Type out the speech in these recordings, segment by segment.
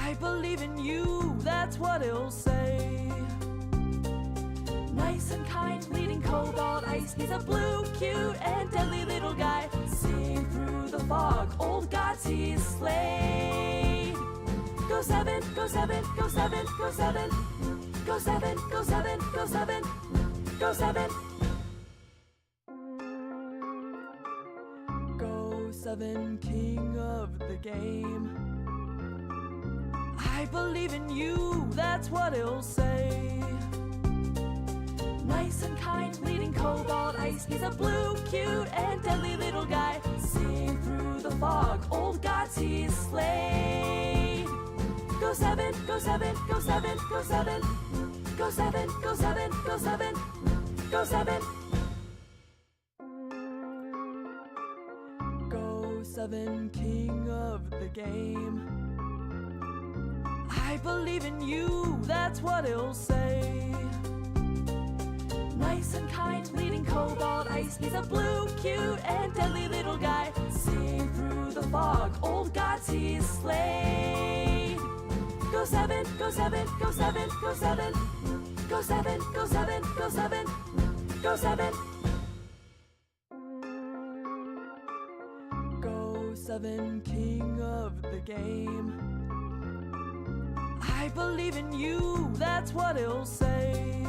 I believe in you, that's what it'll say. Nice and kind, bleeding cobalt ice. He's a blue, cute, and deadly little guy. Seeing through the fog, old gods he's slayed. Go 7, go 7, go 7, go 7. Go 7, go 7, go 7. Go 7. Go 7, king of the game. I believe in you, that's what it'll say. Nice and kind, bleeding cobalt ice. He's a blue, cute, and deadly little guy. Seeing through the fog, old gods he's slayed. Go 7, go 7, go 7, go 7. Go 7, go 7, go 7. Go 7. Go 7, king of the game. I believe in you, that's what it'll say. Nice and kind, bleeding cobalt ice. He's a blue, cute, and deadly little guy. Seeing through the fog, old gods he's slayed. Go 7, go 7, go 7, go 7. Go 7, go 7, go 7. Go 7. Go 7, king of the game. I believe in you, that's what it'll say.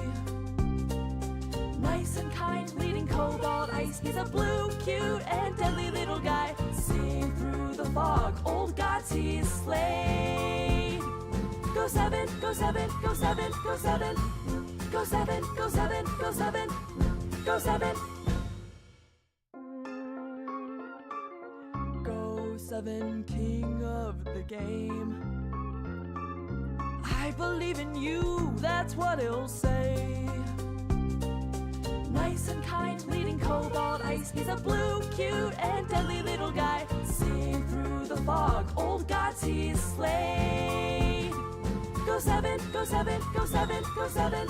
Nice and kind, bleeding cobalt ice. He's a blue, cute, and deadly little guy. Seeing through the fog, old gods he's slayed. Go 7, go 7, go 7, go 7. Go 7, go 7, go 7. Go 7. Go 7, king of the game. I believe in you, that's what it'll say. Nice and kind, bleeding cobalt ice. He's a blue, cute, and deadly little guy. Seeing through the fog, old gods he's slayed. Go 7, go 7, go 7, go 7.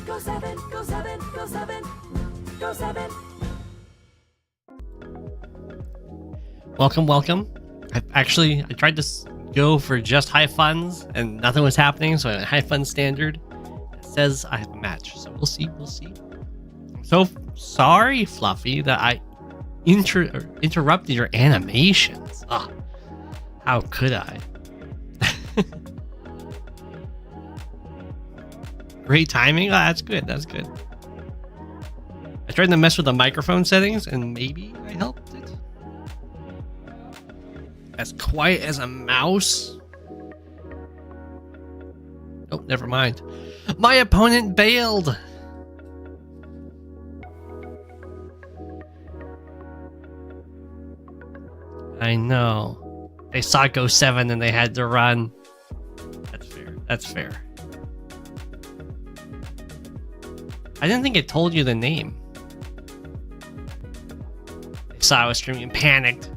Go 7, go 7, go 7. Go 7. Welcome. I tried to go for just high funds and nothing was happening, so I went high fun standard. It says I have a match, so we'll see. I'm so sorry, Fluffy, that I interrupted your animations. Ah, how could I? Great timing. Oh, that's good. I tried to mess with the microphone settings and maybe I helped it. As quiet as a mouse. Oh, never mind. My opponent bailed. I know. They saw Go7 and they had to run. That's fair. I didn't think it told you the name. They saw I was streaming and panicked.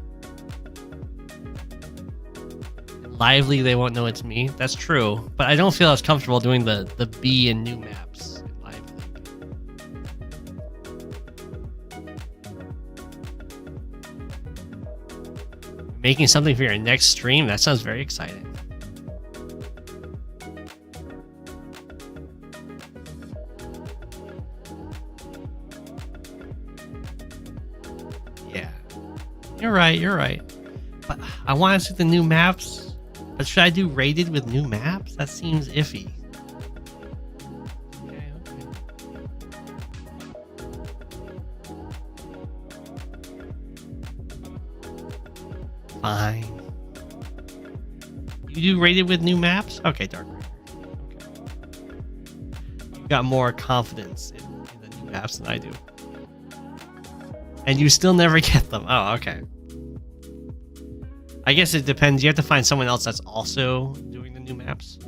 Lively, they won't know it's me. That's true, but I don't feel as comfortable doing the B and new maps in Lively. Making something for your next stream? That sounds very exciting. You're right. But I want to see the new maps. But should I do rated with new maps? That seems iffy. Okay. Fine. You do rated with new maps? Okay, Dark Raider. Okay. You got more confidence in the new maps than I do. And you still never get them. Oh, okay. I guess it depends. You have to find someone else that's also doing the new maps.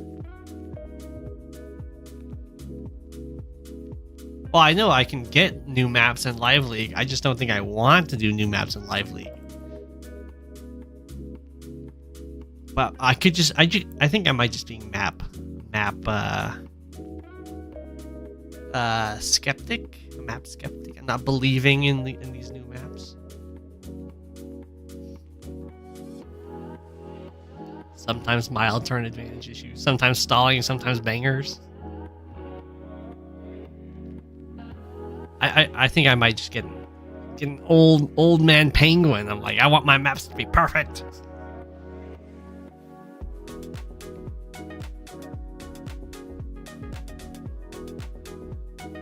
Well, I know I can get new maps in Live League. I just don't think I want to do new maps in Live League. But I could just... I think I might just be map skeptic. Map skeptic. I'm not believing in these new maps. Sometimes mild turn advantage issues. Sometimes stalling, sometimes bangers. I think I might just get an old man penguin. I'm like, I want my maps to be perfect.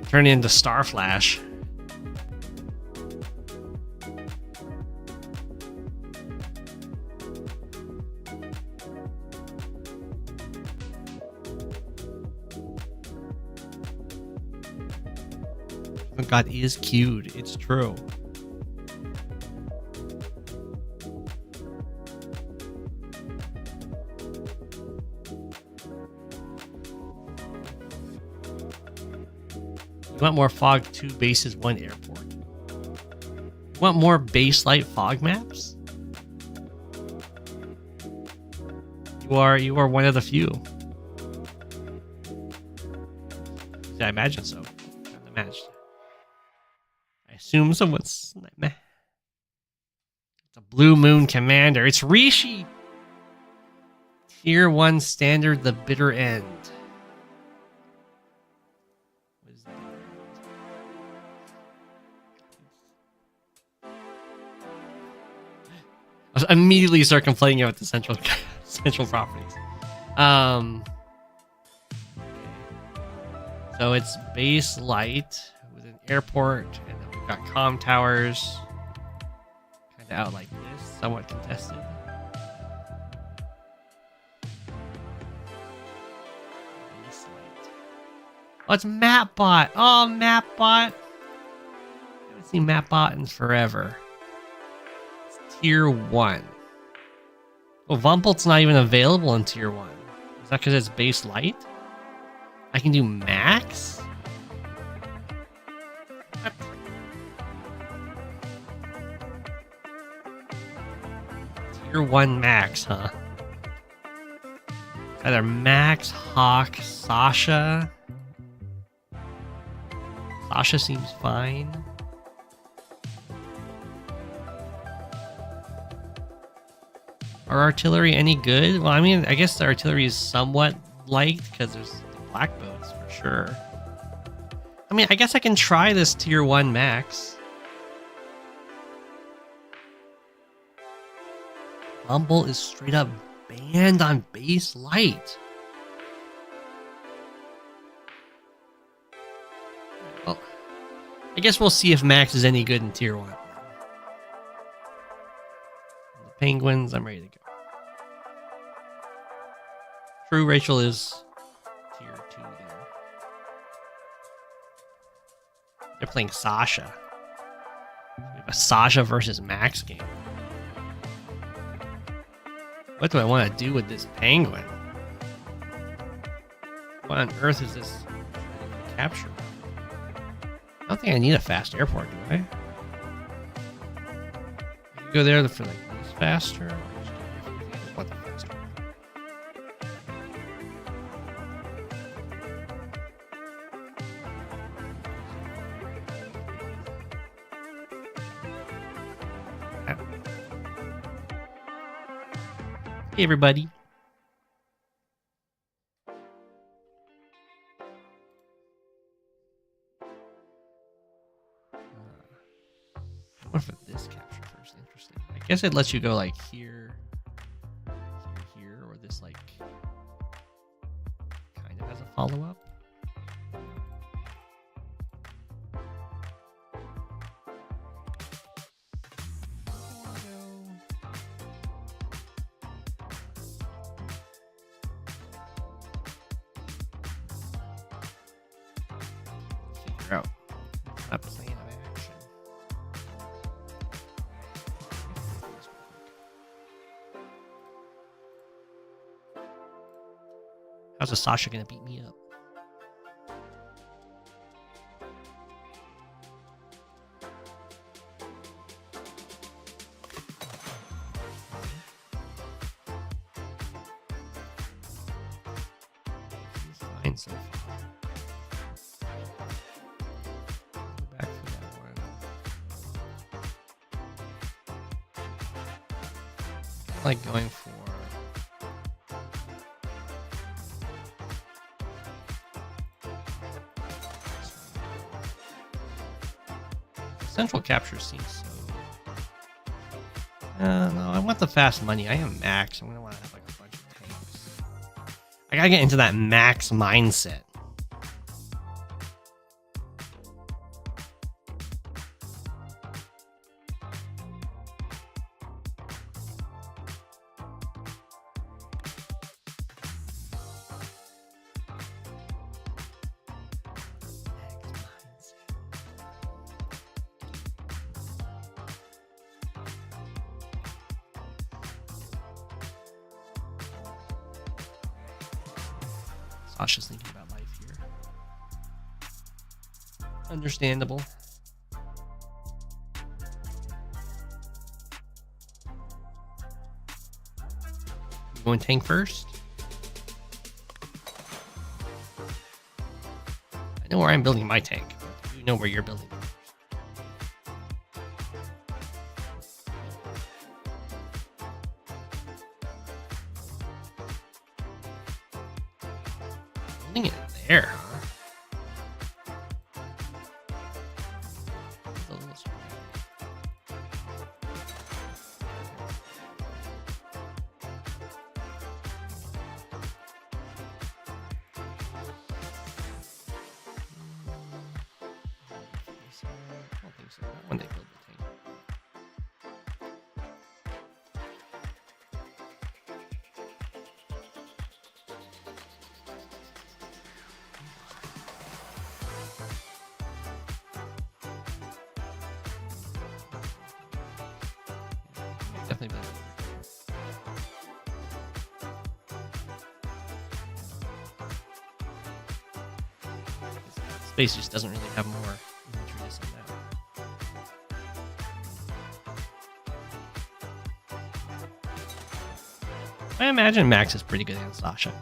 Turn into Star Flash. Oh God, is cute. It's true. You want more fog, 2 bases, 1 airport. You want more base light fog maps? You are one of the few. I imagine so. Kind of matched. I assume someone's meh. It's a Blue Moon Commander. It's Rishi. Tier 1 standard, the bitter end. What is the bitter end? I was immediately start complaining about the central properties. So it's base light with an airport, and then we've got comm towers, kind of out like this, somewhat contested. Base light. Oh, it's Mapbot. Oh, Mapbot. I haven't seen Mapbot in forever. It's tier 1. Well, Vumpelt's not even available in tier 1. Is that because it's base light? I can do max? What? Tier 1 max, huh? Either Max, Hawk, Sasha. Sasha seems fine. Are artillery any good? Well, I mean, I guess the artillery is somewhat liked because there's black boats for sure. I mean, I guess I can try this tier 1 max. Bumble is straight up banned on base light. Well, I guess we'll see if max is any good in tier 1. The penguins, I'm ready to go. True, Rachel is tier 2 there. They're playing Sasha. We have a Sasha versus Max game. What do I want to do with this penguin? What on earth is this capture? I don't think I need a fast airport, do I? I can go there for like this faster. What the faster? Hey everybody. What for this capture first? Interesting. I guess it lets you go like here, here, or this like kind of has a follow-up. Out. Not plan of action. How's a Sasha gonna beat me up? He's fine so far. Like going for Central capture seems so. No, I want the fast money. I am max. I'm gonna want to have like a bunch of tanks. I gotta get into that max mindset. Sasha's thinking about life here. Understandable. You going tank first? I know where I'm building my tank. You know where you're building. Building it there, huh? That's a little strange. I don't think so. Not when they build the tank. Definitely build it. Space just doesn't really have more inventory than that. I imagine Max is pretty good against Sasha.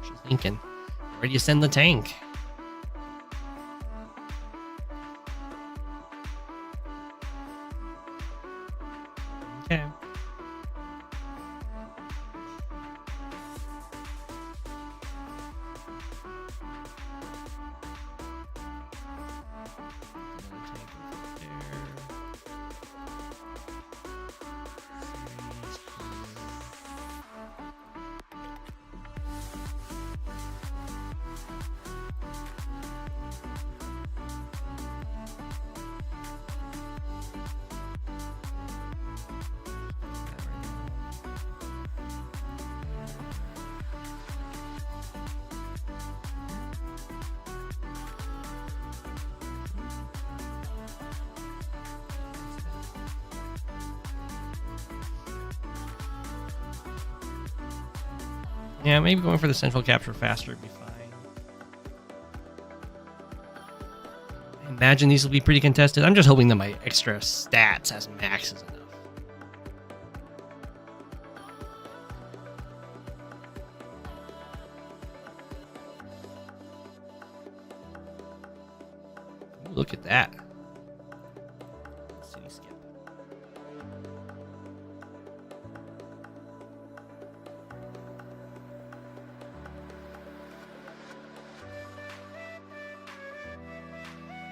She's thinking, where do you send the tank? Okay. Yeah, maybe going for the central capture faster would be fine. I imagine these will be pretty contested. I'm just hoping that my extra stats as max is enough. Ooh, look at that. City skip.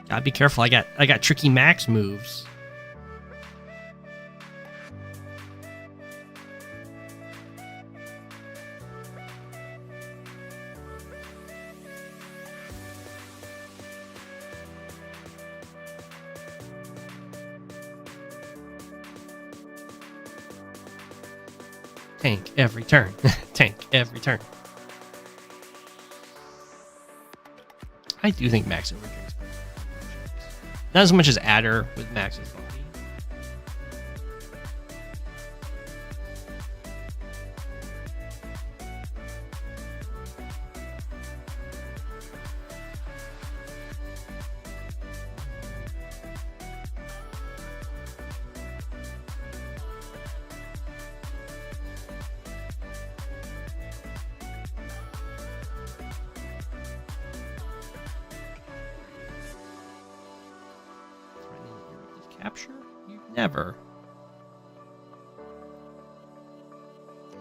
Gotta be careful. I got tricky max moves. Tank every turn. Tank every turn. I do think max overdrinks. Not as much as Adder with Max's body. capture? You never.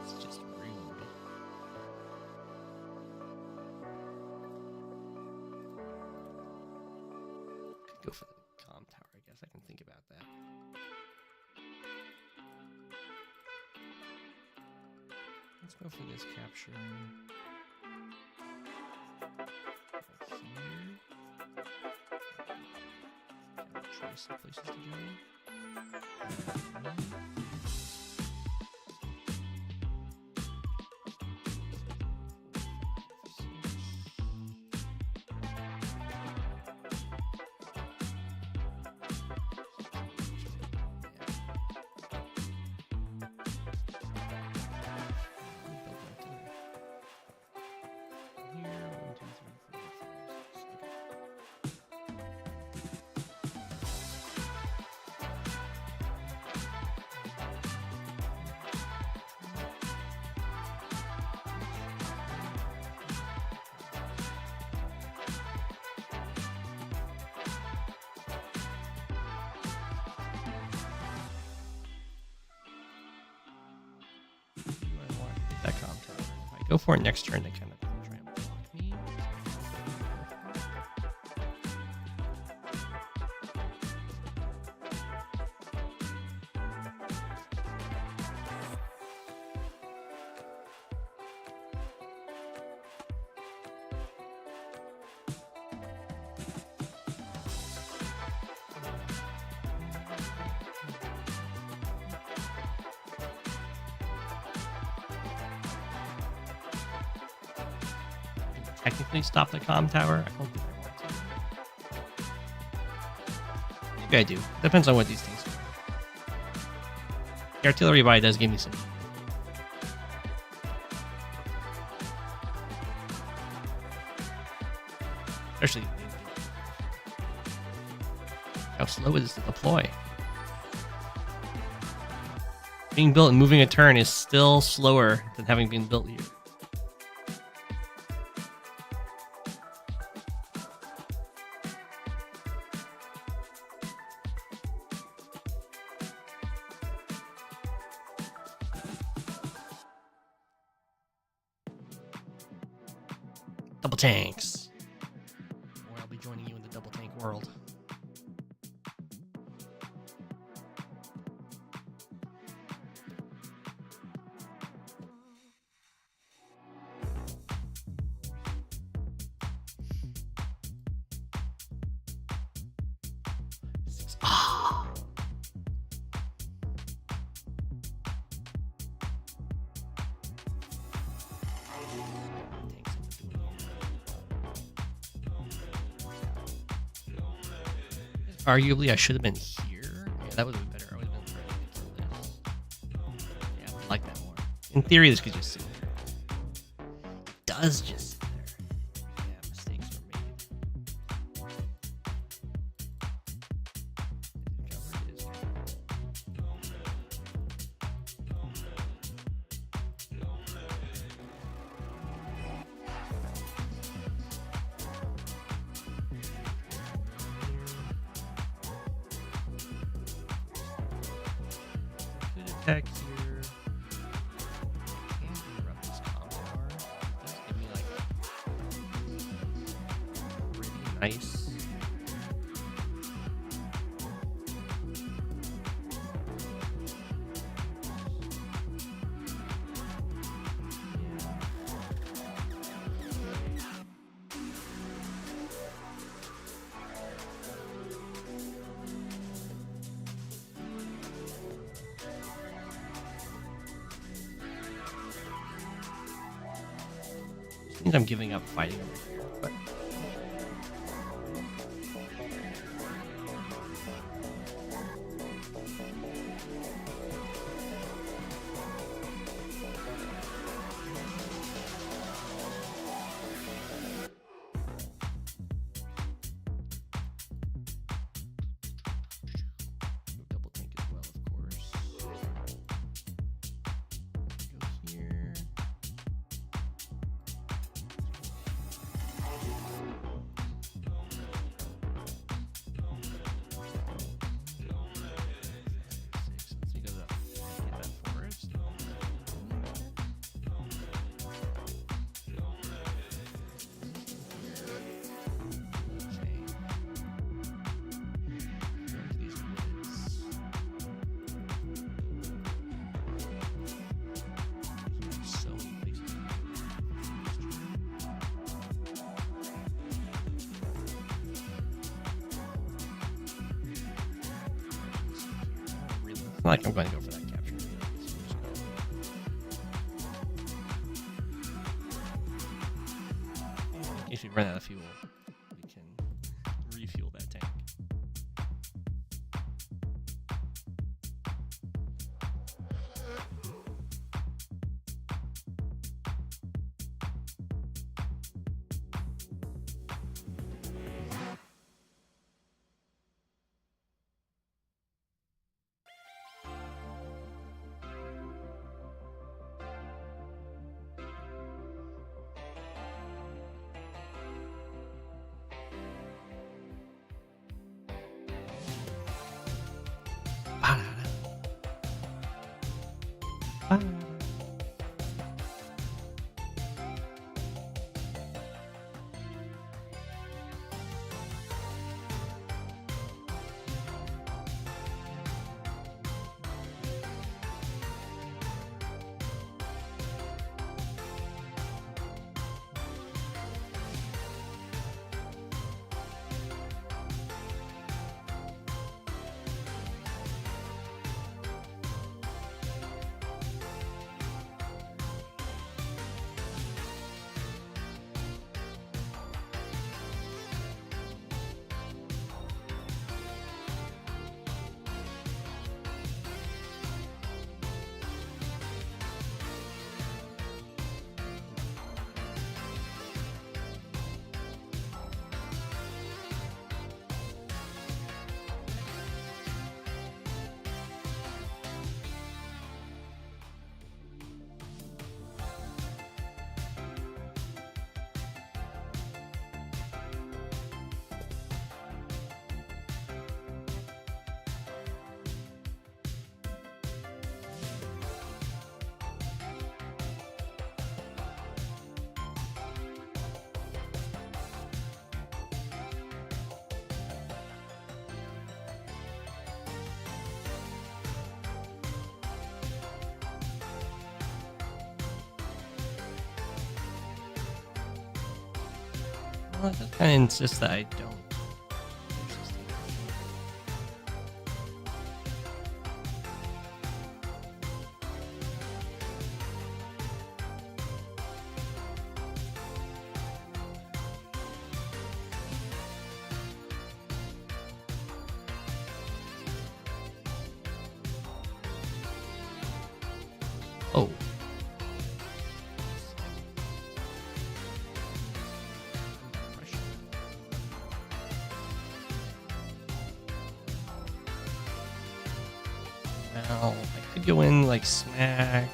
It's just rude. Could go for the comm tower, I guess. I can think about that. Let's go for this capture. Right here. Kind of choice of places to go. That comm tower. If I go for it next turn, they kind of try and block me. Technically stop the comm tower. I don't think I want to. Maybe I do. Depends on what these things are. The artillery buy does give me some. Especially how slow it is to deploy. Being built and moving a turn is still slower than having been built here. Double tanks. Or I'll be joining you in the double tank world. Ah. Arguably, I should have been here. Yeah, that would have been better. I would have been trying to kill this. Yeah, I like that more. In theory, this could just sit there. It does just sit there. Yeah, mistakes were made. Cover it is. Attack here. Can't interrupt this comm tower. It does give me like pretty nice. I think I'm giving up fighting over here, but double tank as well, of course. Go here. not like I'm going to go for that capture. In case we run out of fuel, we can refuel that tank. Well, I just kind of insist that I don't. Oh. Well, I could go in like smack.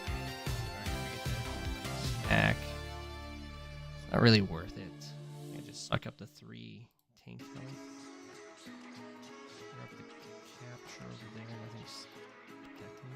Smack. It's not really worth it. I can just suck up the 3 tank health. Grab the capture over there. Nothing's protecting me.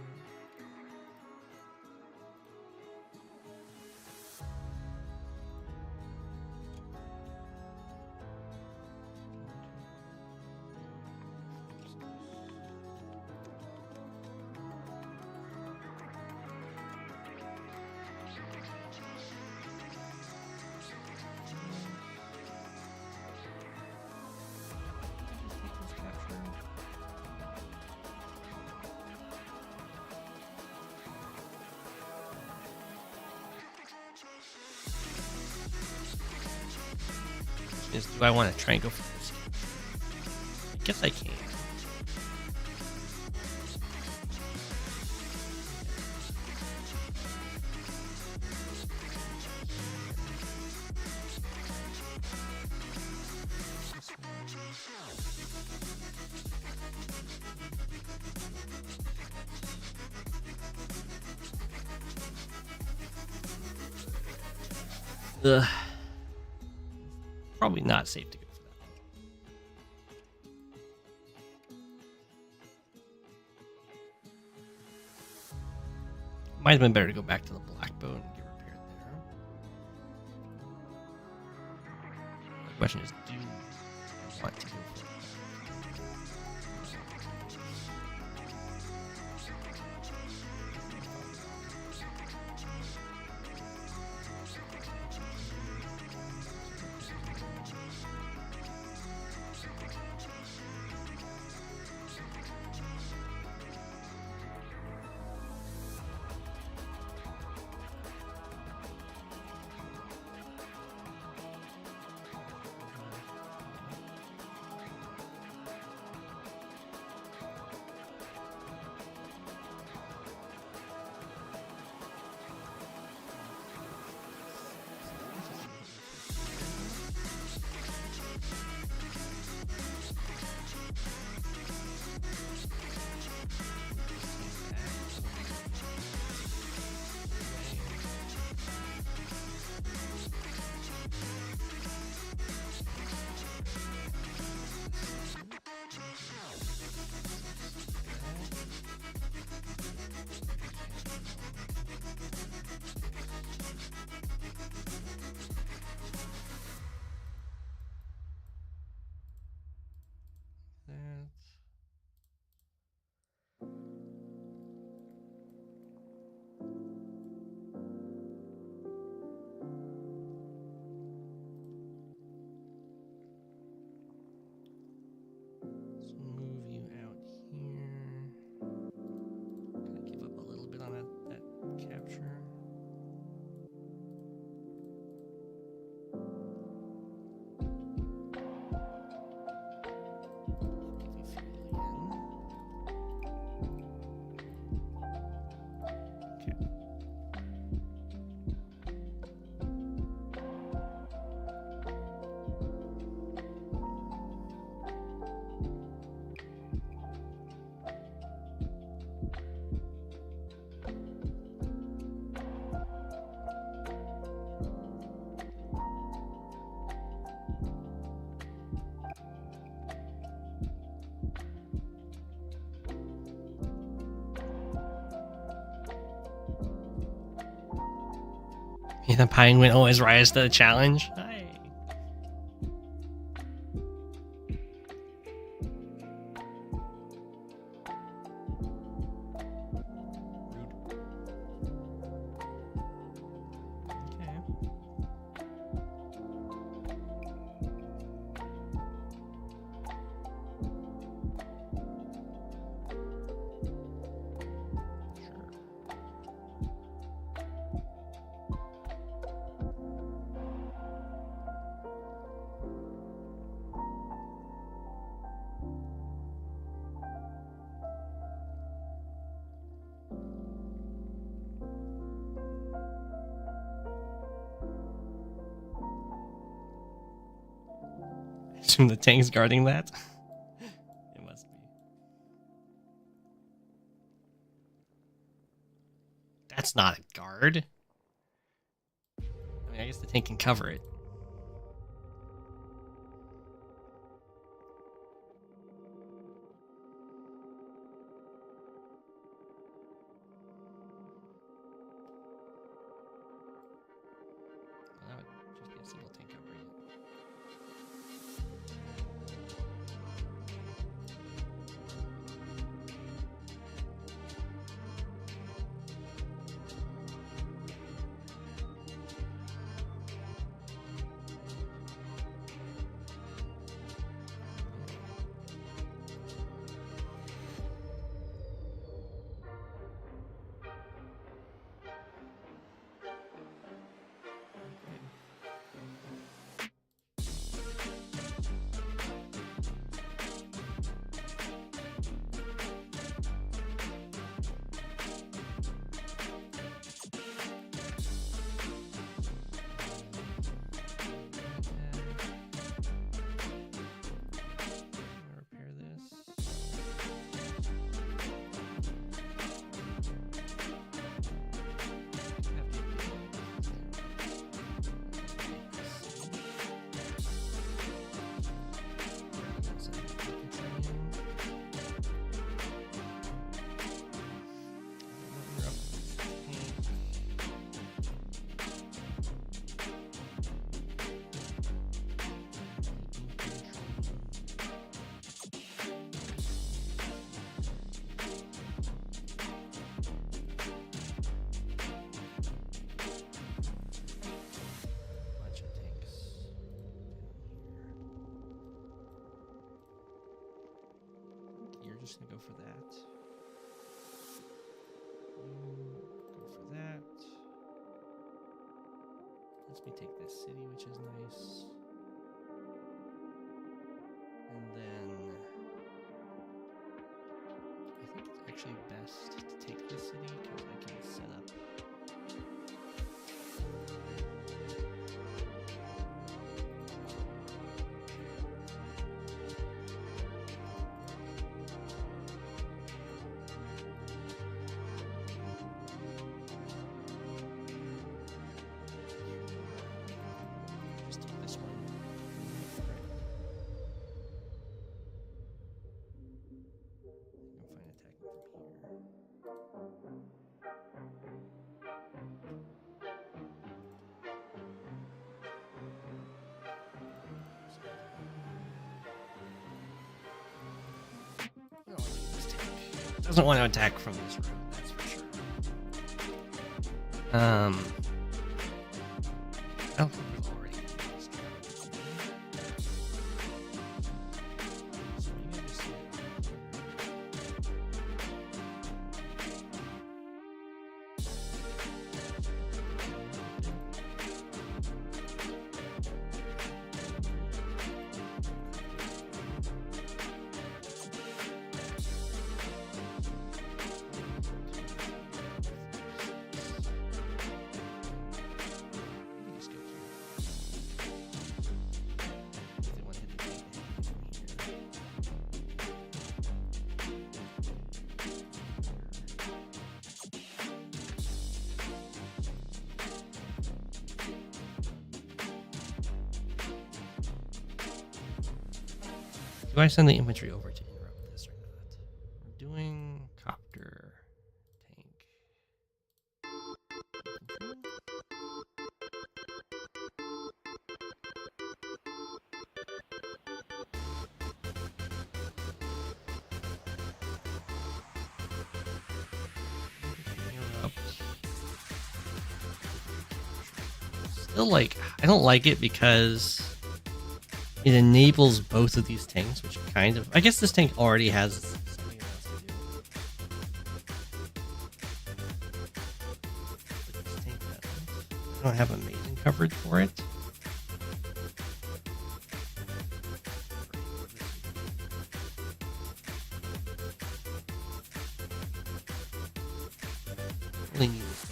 Is do I want to try and go for this? I guess I can. Ugh. Probably not safe to go for that one. Might have been better to go back to the black boat and get repaired there. The question is, do I want to go for it? The penguin always rise to the challenge. Hi. Assume the tank's guarding that. It must be. That's not a guard. I mean, I guess the tank can cover it. Well, that would just be a single tank covering it. Repair this. Bunch of tanks. You're just gonna go for that. Go for that. Lets me take this city, which is nice. And then I think it's actually best to take this city because I can set up. Just take this one. Right. I can find attacking from here. I don't want to keep this tank. It doesn't want to attack from this route, that's for sure. I don't think we've already used this. So you gotta just just go through. They want to hit the gate from here. Do I send the infantry over to interrupt this or not? We're doing copter tank. Infantry? still like, I don't like it because it enables both of these tanks, which kind of, I guess this tank already has something else to do. But this tank doesn't. I don't have amazing coverage for it. Really need this tank.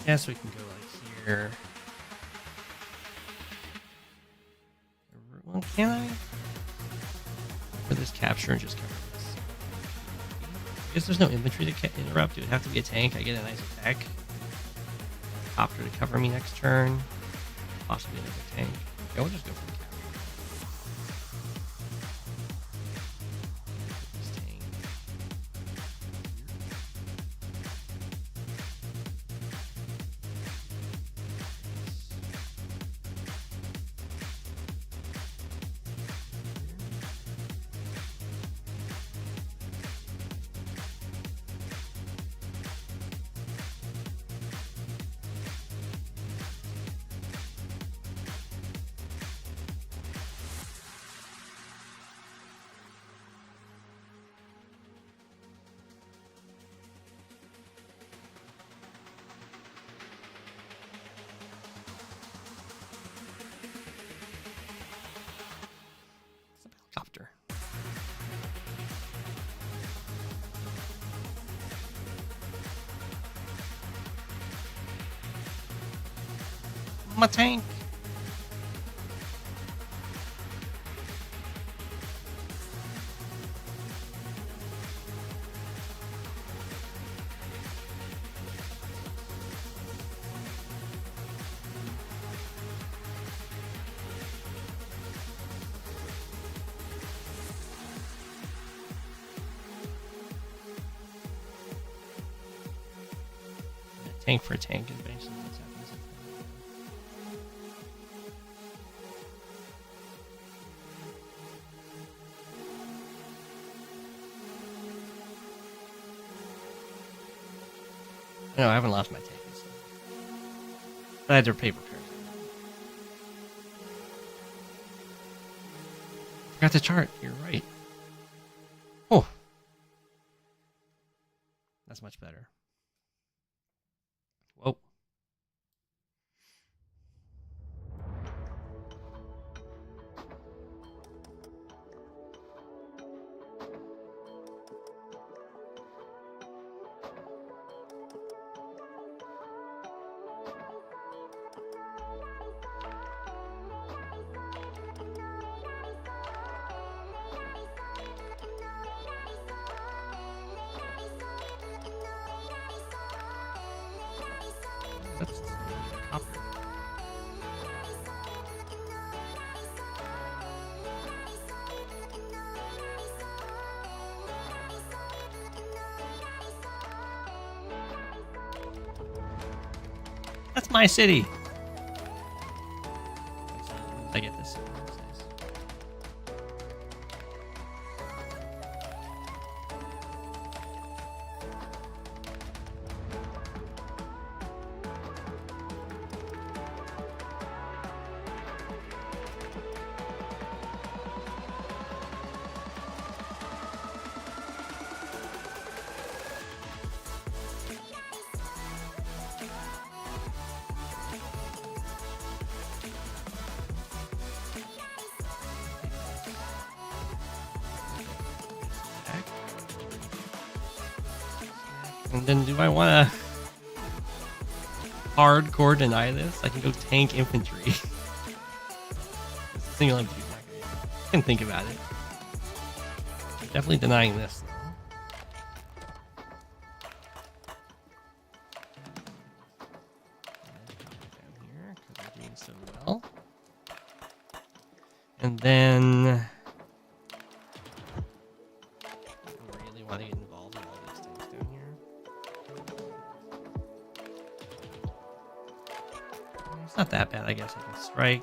Yeah, so we can go like here. Well, can I? For this capture and just cover this. I guess there's no infantry to interrupt. It would have to be a tank. I get a nice attack. Copter to cover me next turn. Possibly another tank. Yeah, we'll just go for the capture. This tank. Copter. My tank. Tank for tank is basically what's happening. No, I haven't lost my tank. But I had to pay repairs. Forgot to chart. You're right. Oh, that's much better. Whoa. That's copper. That's my city. I get this. And then do I want to hardcore deny this? I can go tank infantry. Single infantry is not good. I can think about it. Definitely denying this. Down here because we're doing so well. And then I really want to get involved in all these things down here. It's not that bad, I guess. I can strike.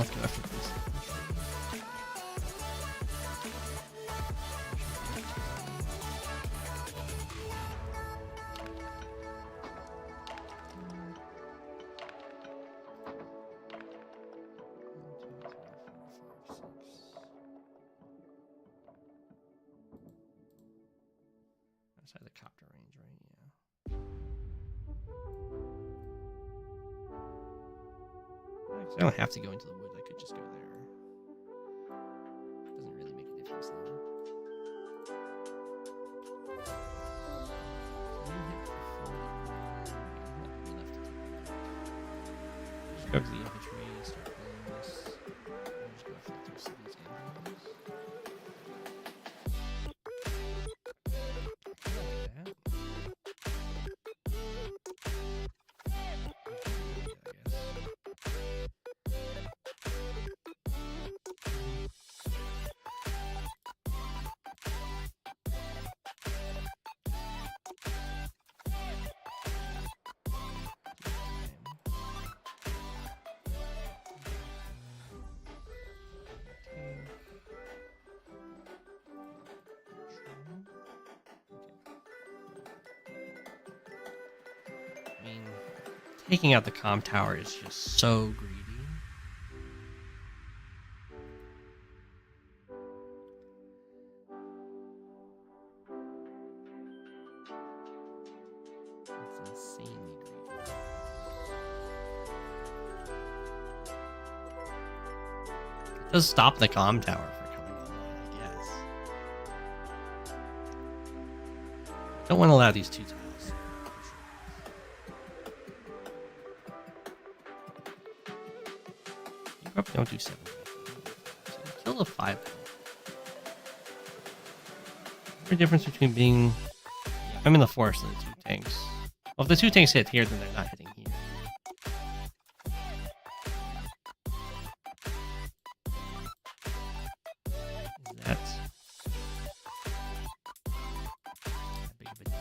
Let's go after this. Outside the copter range, right? Yeah. Actually, I don't have to go into the woods. I could just go there. Doesn't really make a difference though. Just go to the infantry, start playing this. Just go after the rest of these animals. I mean, taking out the comm tower is just so greedy. It's insanely greedy. It does stop the comm tower for coming online, I guess. Don't want to allow these two tiles. You probably don't do 7. So you kill the 5. What's the difference between being... I'm in the forest and the 2 tanks. Well, if the 2 tanks hit here, then they're not hitting here. Is that big of a deal?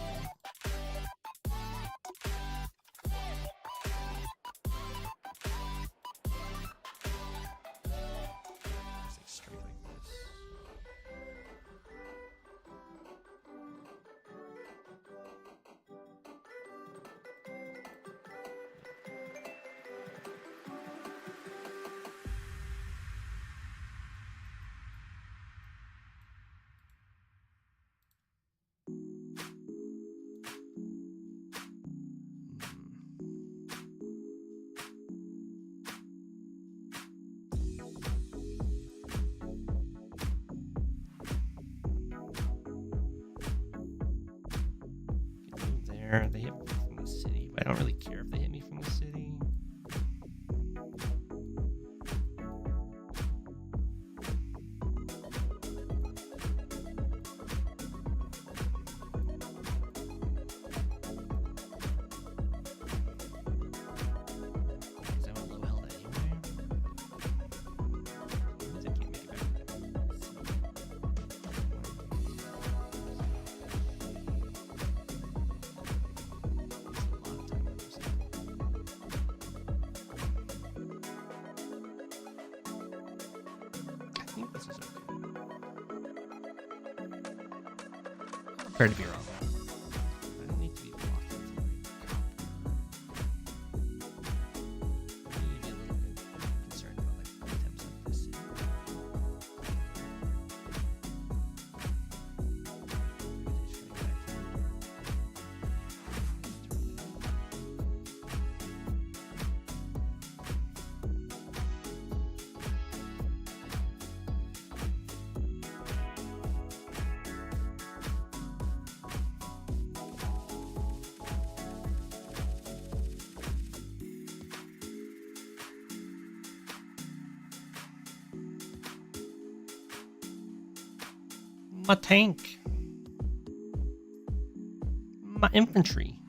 It's like straight like this. There, they hit me from the city, but I don't really care if they hit me from the city. Because I'm a low health anyway. Because I can't make it back. I think this is okay. I'm prepared to be wrong. I don't need to be blocked into my I need to be a little bit concerned about like attempts like this. My tank. My infantry.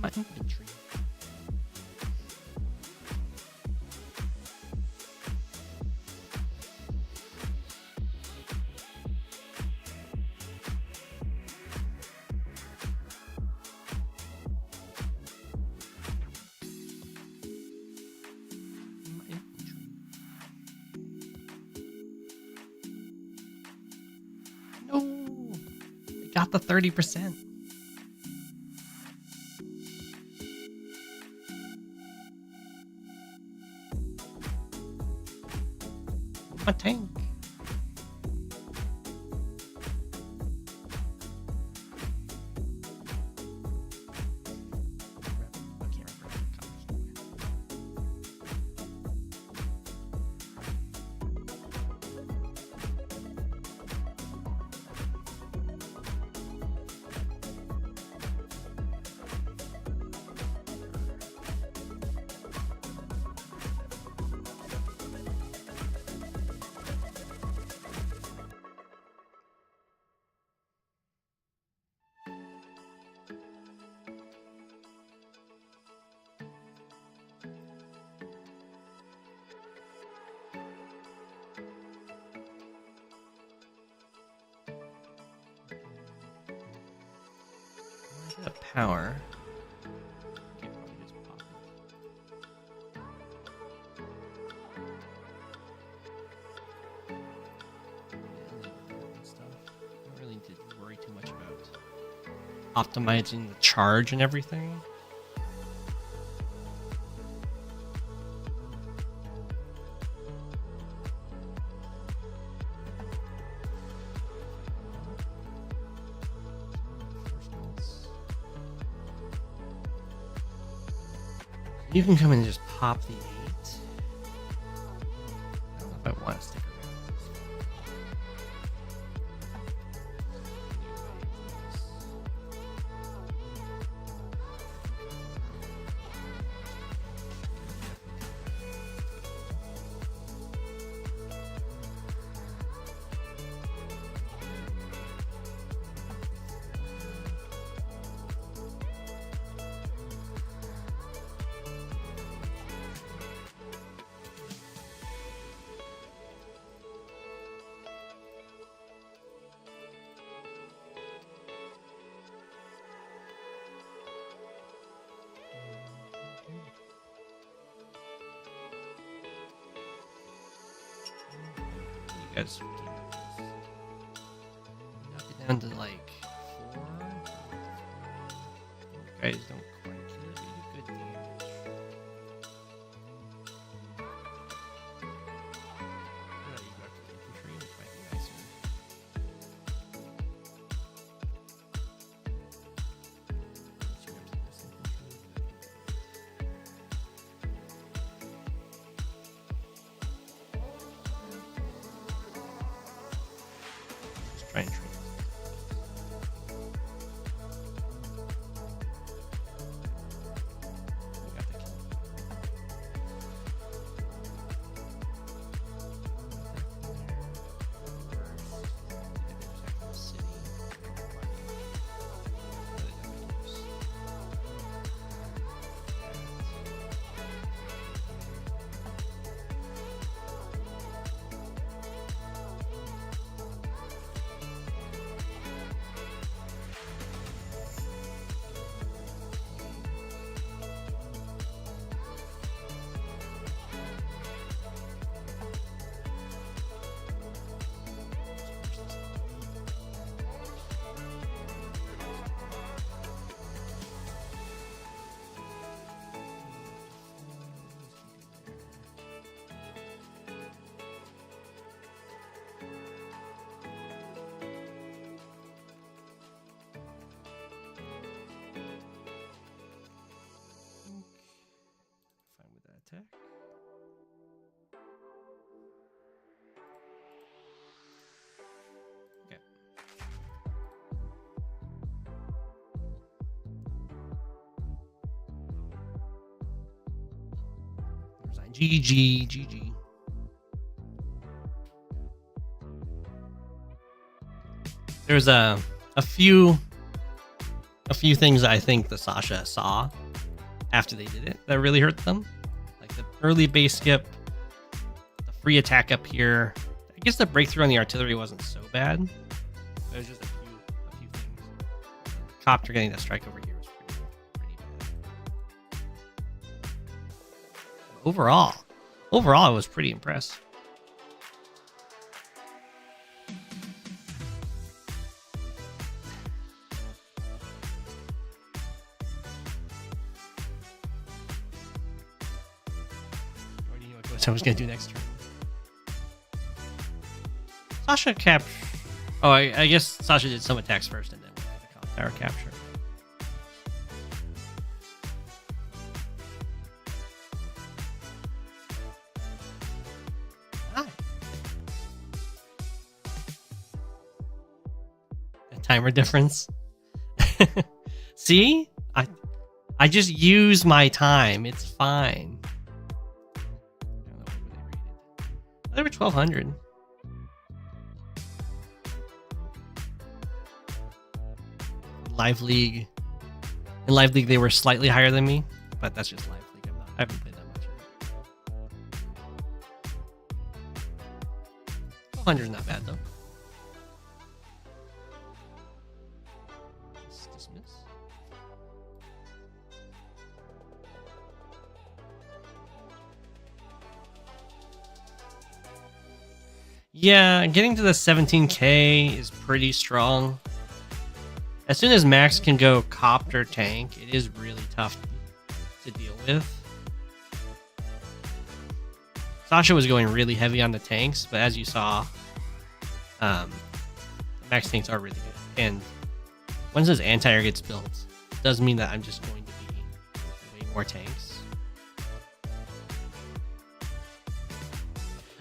My infantry. No, they got the 30%. My tank. The power. Don't really need to worry too much about optimizing the charge and everything. You can come in and just pop the 8. I don't know if I want to stick around. You guys knock it down to like 4. You guys don't quite kill it, but you do good damage. You go after the infantry, which might be nicer. Unless you want to take this infantry. Try and train. We got the kill. Fine with that attack. Okay. Resign. GG, GG. There's a few a few things that I think the Sasha saw after they did it that really hurt them. Like the early base skip, the free attack up here. I guess the breakthrough on the artillery wasn't so bad. There's just a few things. Copter getting that strike over here was pretty bad. Overall, I was pretty impressed. Already knew what Go7 was going to do next turn. Sasha cap. Oh, I guess Sasha did some attacks first and then went for the tower capture. Hi. A timer difference. See? I just use my time. It's fine. I don't know what they rated. They were 1200. Live League. In Live League, they were slightly higher than me, but that's just Live League. I haven't played that much. 1200 is not bad though. Let's dismiss. Yeah, getting to the 17k is pretty strong. As soon as Max can go copter tank, it is really tough to deal with. Sasha was going really heavy on the tanks, but as you saw, Max tanks are really good. And once his anti-air gets built, it does mean that I'm just going to be way more tanks.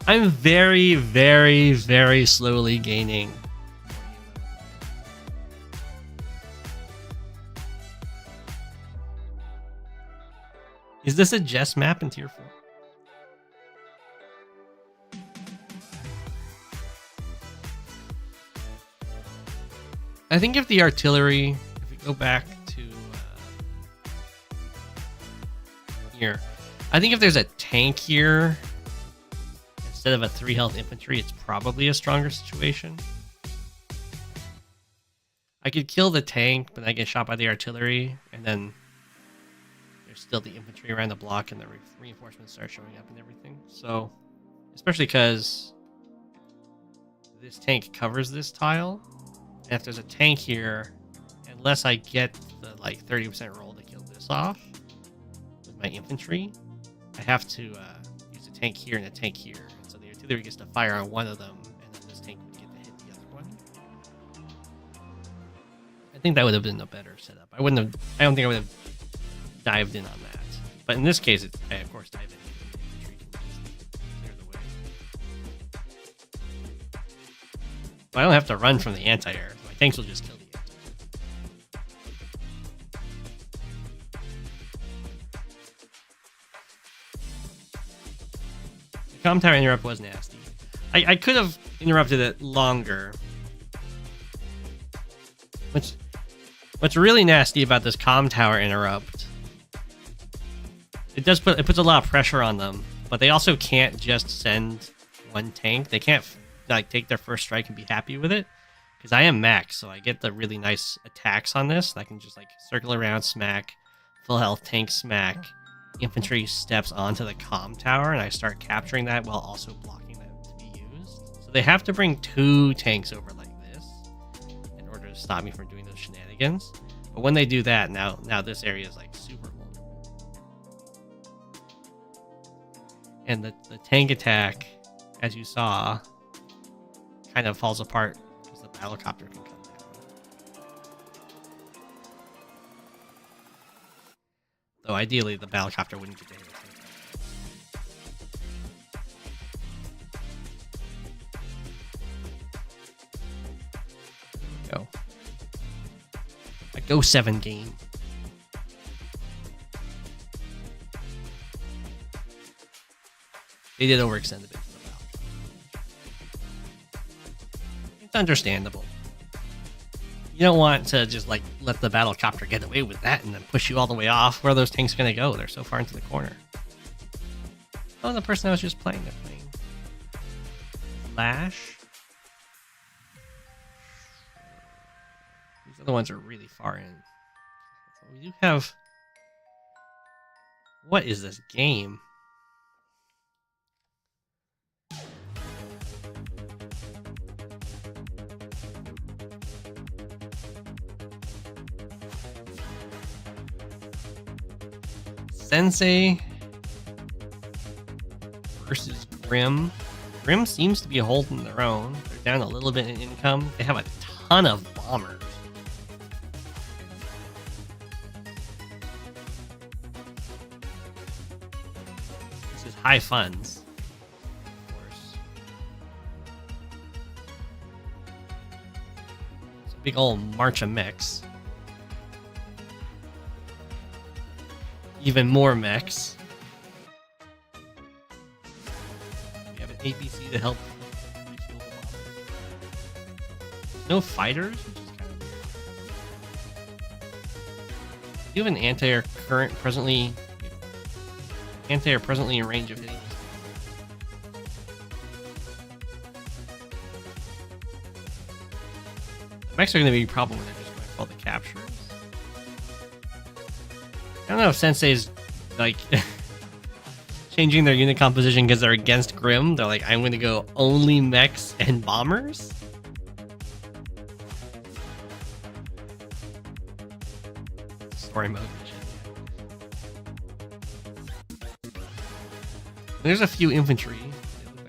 I'm very, very, very slowly gaining. Is this a Jess map in tier 4? I think if the artillery, if we go back to here, I think if there's a tank here, instead of a 3 health infantry, it's probably a stronger situation. I could kill the tank, but I get shot by the artillery, and then there's still the infantry around the block and the reinforcements start showing up and everything. So, especially because this tank covers this tile, and if there's a tank here, unless I get the like 30% roll to kill this off with my infantry, I have to use a tank here and a tank here. And so the artillery gets to fire on one of them, and then this tank would get to hit the other one. I think that would have been a better setup. I don't think I would have dived in on that. But in this case, I of course dive in. Clear the way. But I don't have to run from the anti-air. My tanks will just kill the anti-air. The comm tower interrupt was nasty. I could have interrupted it longer. What's really nasty about this comm tower interrupt, it puts a lot of pressure on them, but they also can't just send one tank. They can't like take their first strike and be happy with it, because I am max, so I get the really nice attacks on this. I can just like circle around, smack, full health tank, smack, infantry steps onto the comm tower, and I start capturing that while also blocking them to be used. So they have to bring 2 tanks over like this in order to stop me from doing those shenanigans. But when they do that, now this area is like super vulnerable. And the tank attack, as you saw, kind of falls apart because the battlecopter can come down. Though ideally, the battlecopter wouldn't get to hit it. Go. A Go7 game. They did overextend a bit for the battlecopter. It's understandable. don't want to just like let the battle chopper get away with that and then push you all the way off. Where are those tanks gonna go? They're so far into the corner. Oh, the person I was just playing, they're playing Lash. These other ones are really far in. So we do have. What is this game? Sensei versus Grim. Grim seems to be holding their own. They're down a little bit in income. They have a ton of bombers. This is high funds, of course. It's a big old march of mechs. Even more mechs. We have an APC to help refuel the bombers. No fighters, which is kind of weird. You have an anti-air current presently. Anti-air presently in range of hitting this. The mechs are going to be a problem when they're just going for all the captures. I don't know if Sensei's like changing their unit composition because they're against Grim. They're like, I'm going to go only mechs and bombers. Story mode mission. There's a few infantry. They look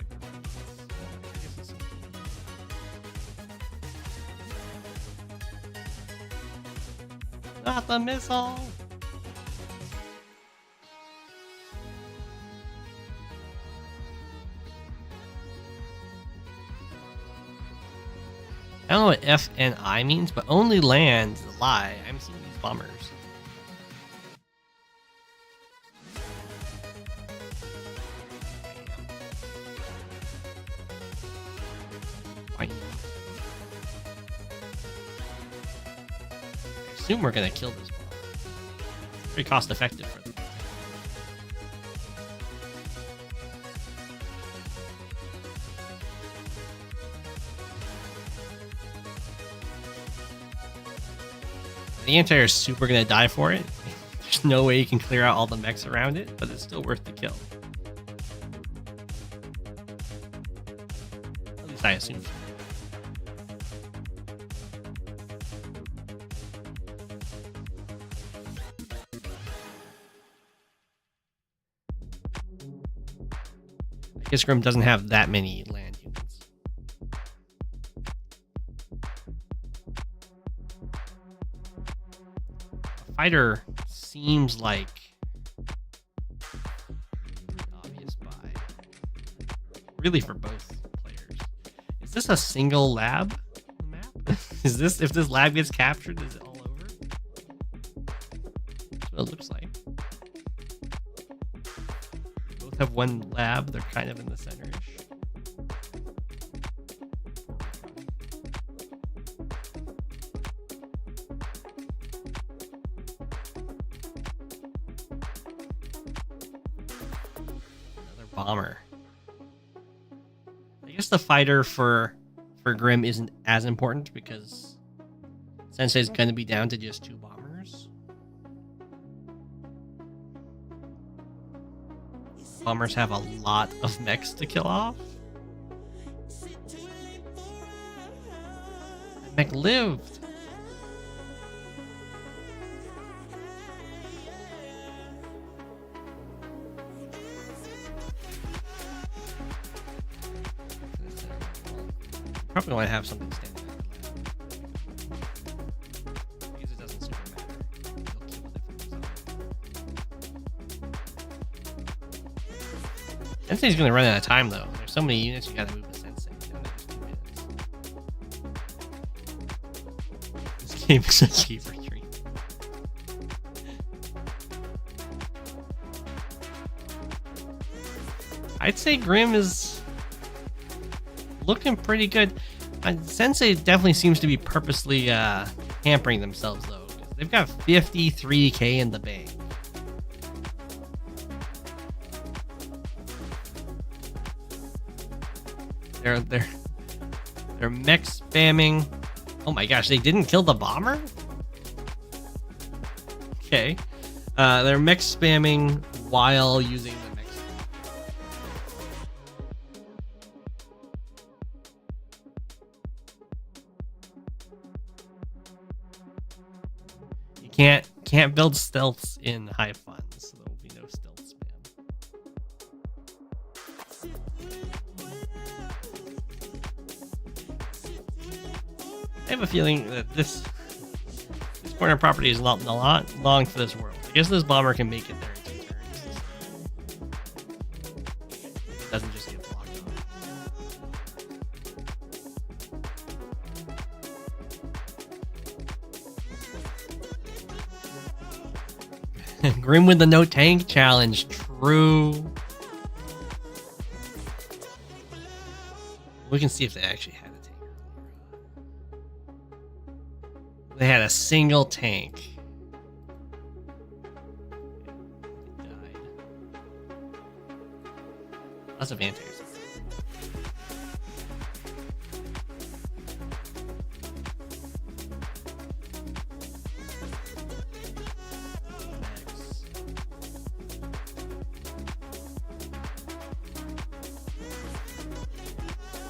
like not the missile. I don't know what FNI means, but only land is a lie. I'm seeing these bombers. I assume we're gonna kill this bomb. Pretty cost effective for them. The anti-air is super gonna die for it. There's no way you can clear out all the mechs around it, but it's still worth the kill. At least I assume so. I guess Grim doesn't have that many land units. Fighter seems like obvious buy. Really for both players. Is this a single lab map? Is this, if this lab gets captured, is it all over? That's what it looks like. Both have one lab, they're kind of in the center-ish. Bomber. I guess the fighter for Grim isn't as important because Sensei's going to be down to just 2 bombers. Bombers have a lot of mechs to kill off. That mech lived. Probably want to have something standing out. Because it doesn't super matter. You'll kill it if Sensei's going to run out of time, though. There's so many units you got to move the Sensei. There's 2 minutes. This game is a fever dream. I'd say Grim is looking pretty good. Sensei definitely seems to be purposely hampering themselves though. They've got 53k in the bank. They're mech spamming. Oh my gosh, they didn't kill the bomber? Okay. They're mech spamming while using the mech. You can't build stealths in high funds, so there will be no stealth spam. I have a feeling that this corner property is not long for this world. I guess this bomber can make it there in 2 turns. It doesn't just get blocked off. Grim with the no tank challenge. True. We can see if they actually had a tank. They had a single tank. It died. Lots of anti-airs.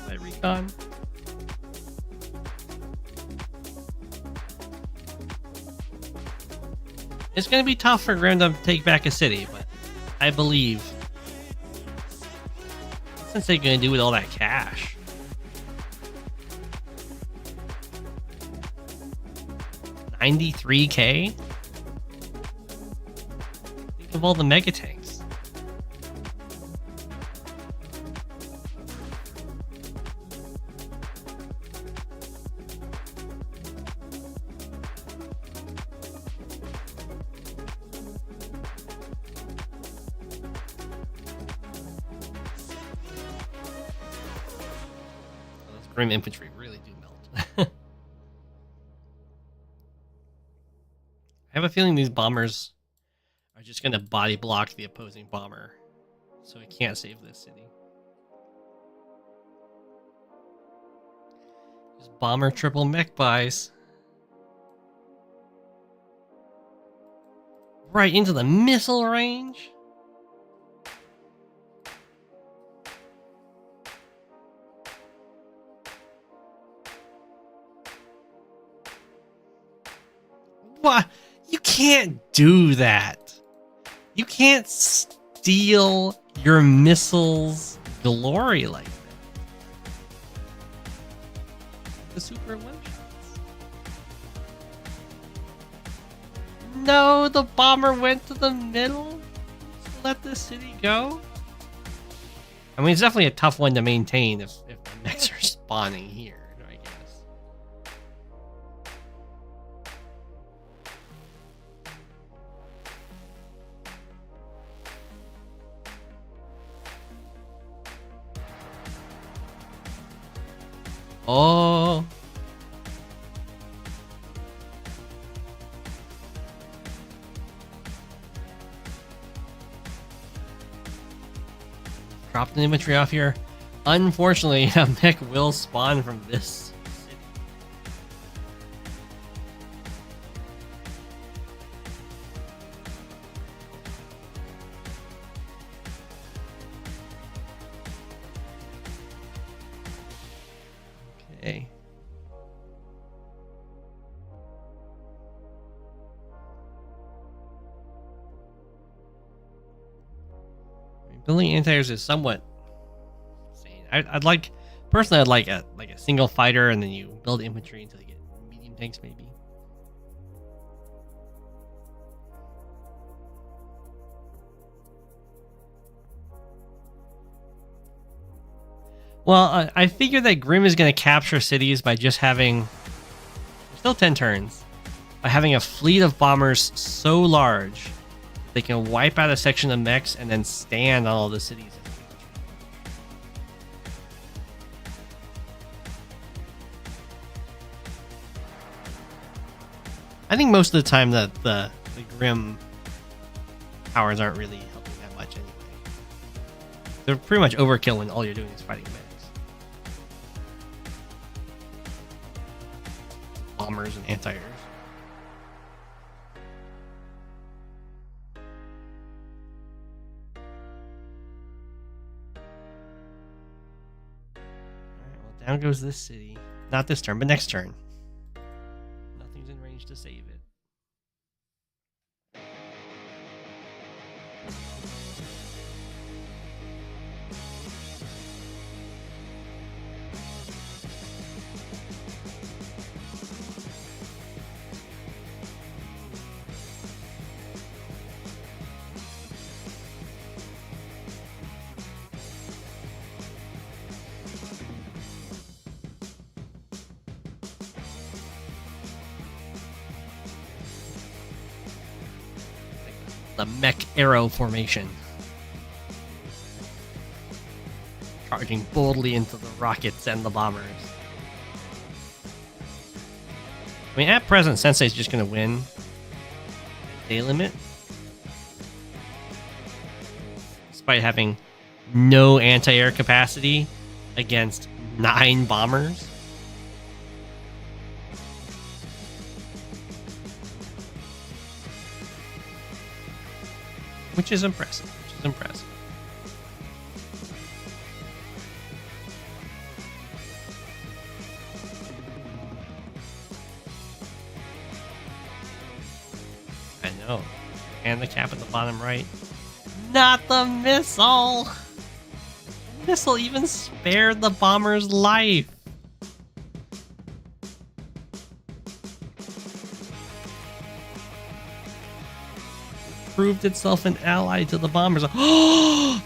My recon. It's going to be tough for Grim to take back a city, but I believe. What's they going to do with all that cash? $93K? Think of all the mega tanks. Grim infantry really do melt. I have a feeling these bombers are just going to body block the opposing bomber, so it can't save this city. Just bomber triple mech buys. Right into the missile range. What? You can't do that. You can't steal your missiles' glory like that. The super one shots. No, the bomber went to the middle. Let the city go. I mean, it's definitely a tough one to maintain if the mechs are spawning here. Oh. Dropped an infantry off here. Unfortunately, a mech will spawn from this city. Okay. Building anti-airs is somewhat insane. I'd like personally, I'd like a single fighter, and then you build infantry until you get medium tanks, maybe. Well, I figure that Grim is going to capture cities by just having still 10 turns, by having a fleet of bombers so large they can wipe out a section of mechs and then stand on all the cities. I think most of the time that the Grim powers aren't really helping that much anyway. They're pretty much overkill when all you're doing is fighting medics. Bombers and anti-airs. Alright, well, down goes this city. Not this turn, but next turn. Nothing's in range to save it. The mech arrow formation. Charging boldly into the rockets and the bombers. I mean, at present, Sensei's just going to win day limit. Despite having no anti-air capacity against 9 bombers. Which is impressive. I know. And the cap at the bottom right. Not the missile! The missile even spared the bomber's life. Proved itself an ally to the bombers. Oh!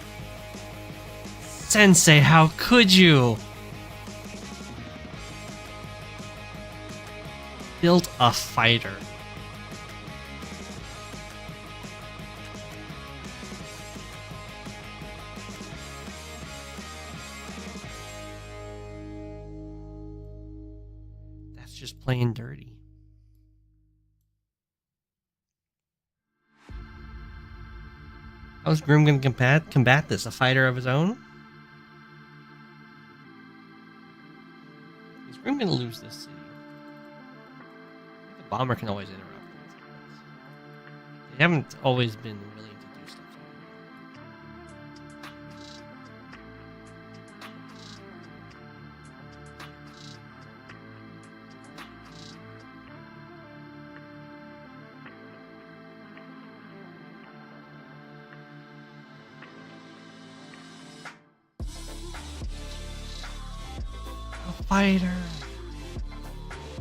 Sensei, how could you? Built a fighter. That's just plain dirty. How's Grim going to combat this? A fighter of his own? Is Grim going to lose this city? The bomber can always interrupt. They haven't always been willing to do stuff. Fighter.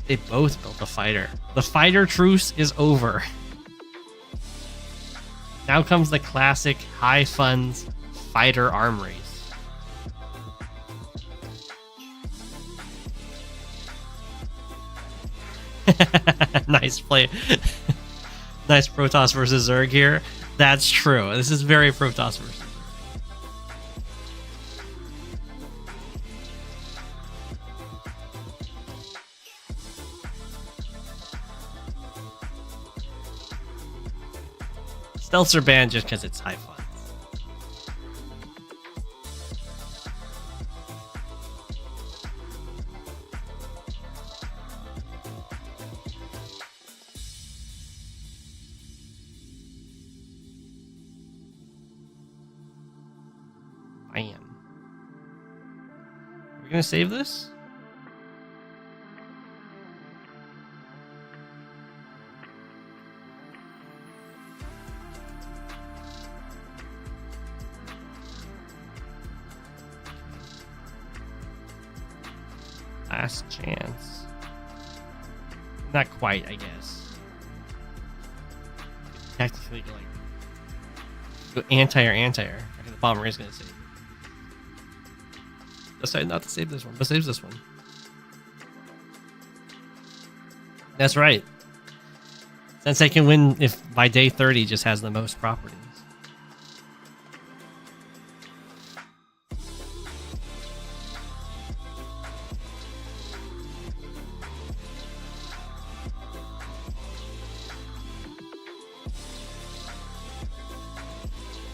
They both built a fighter. The fighter truce is over. Now comes the classic high funds fighter arm race. Nice play. Nice Protoss versus Zerg here. That's true. This is very Protoss versus Zerg. Stealths are banned just because it's high funds. Bam. We're gonna save this? Last chance. Not quite, I guess. Technically, go anti-air. The bomber is going to save. Decided not to save this one, but saves this one. That's right. Sensei can win if by day 30 just has the most properties.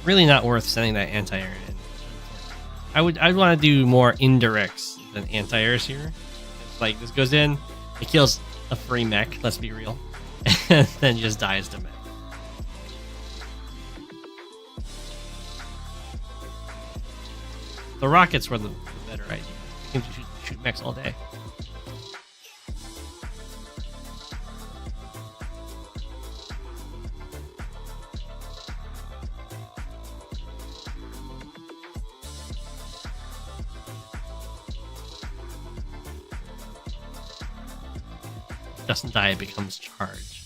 Really not worth sending that anti-air in. I'd want to do more indirects than anti-airs here. It's like this goes in, it kills a free mech, let's be real, and then just dies to mech. The rockets were the better idea. You can shoot mechs all day. Doesn't die, it becomes charged.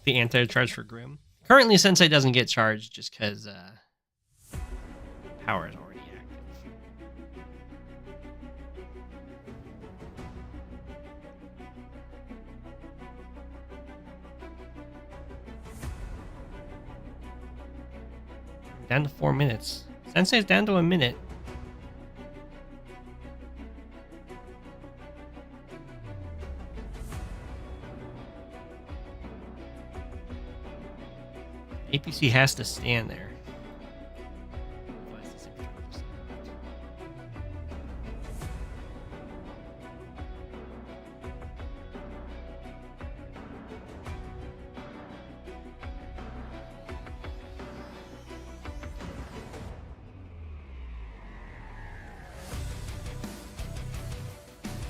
The anti-charge for Grim. Currently, Sensei doesn't get charged just because power is already active. Down to 4 minutes. Sensei's down to a minute. APC has to stand there.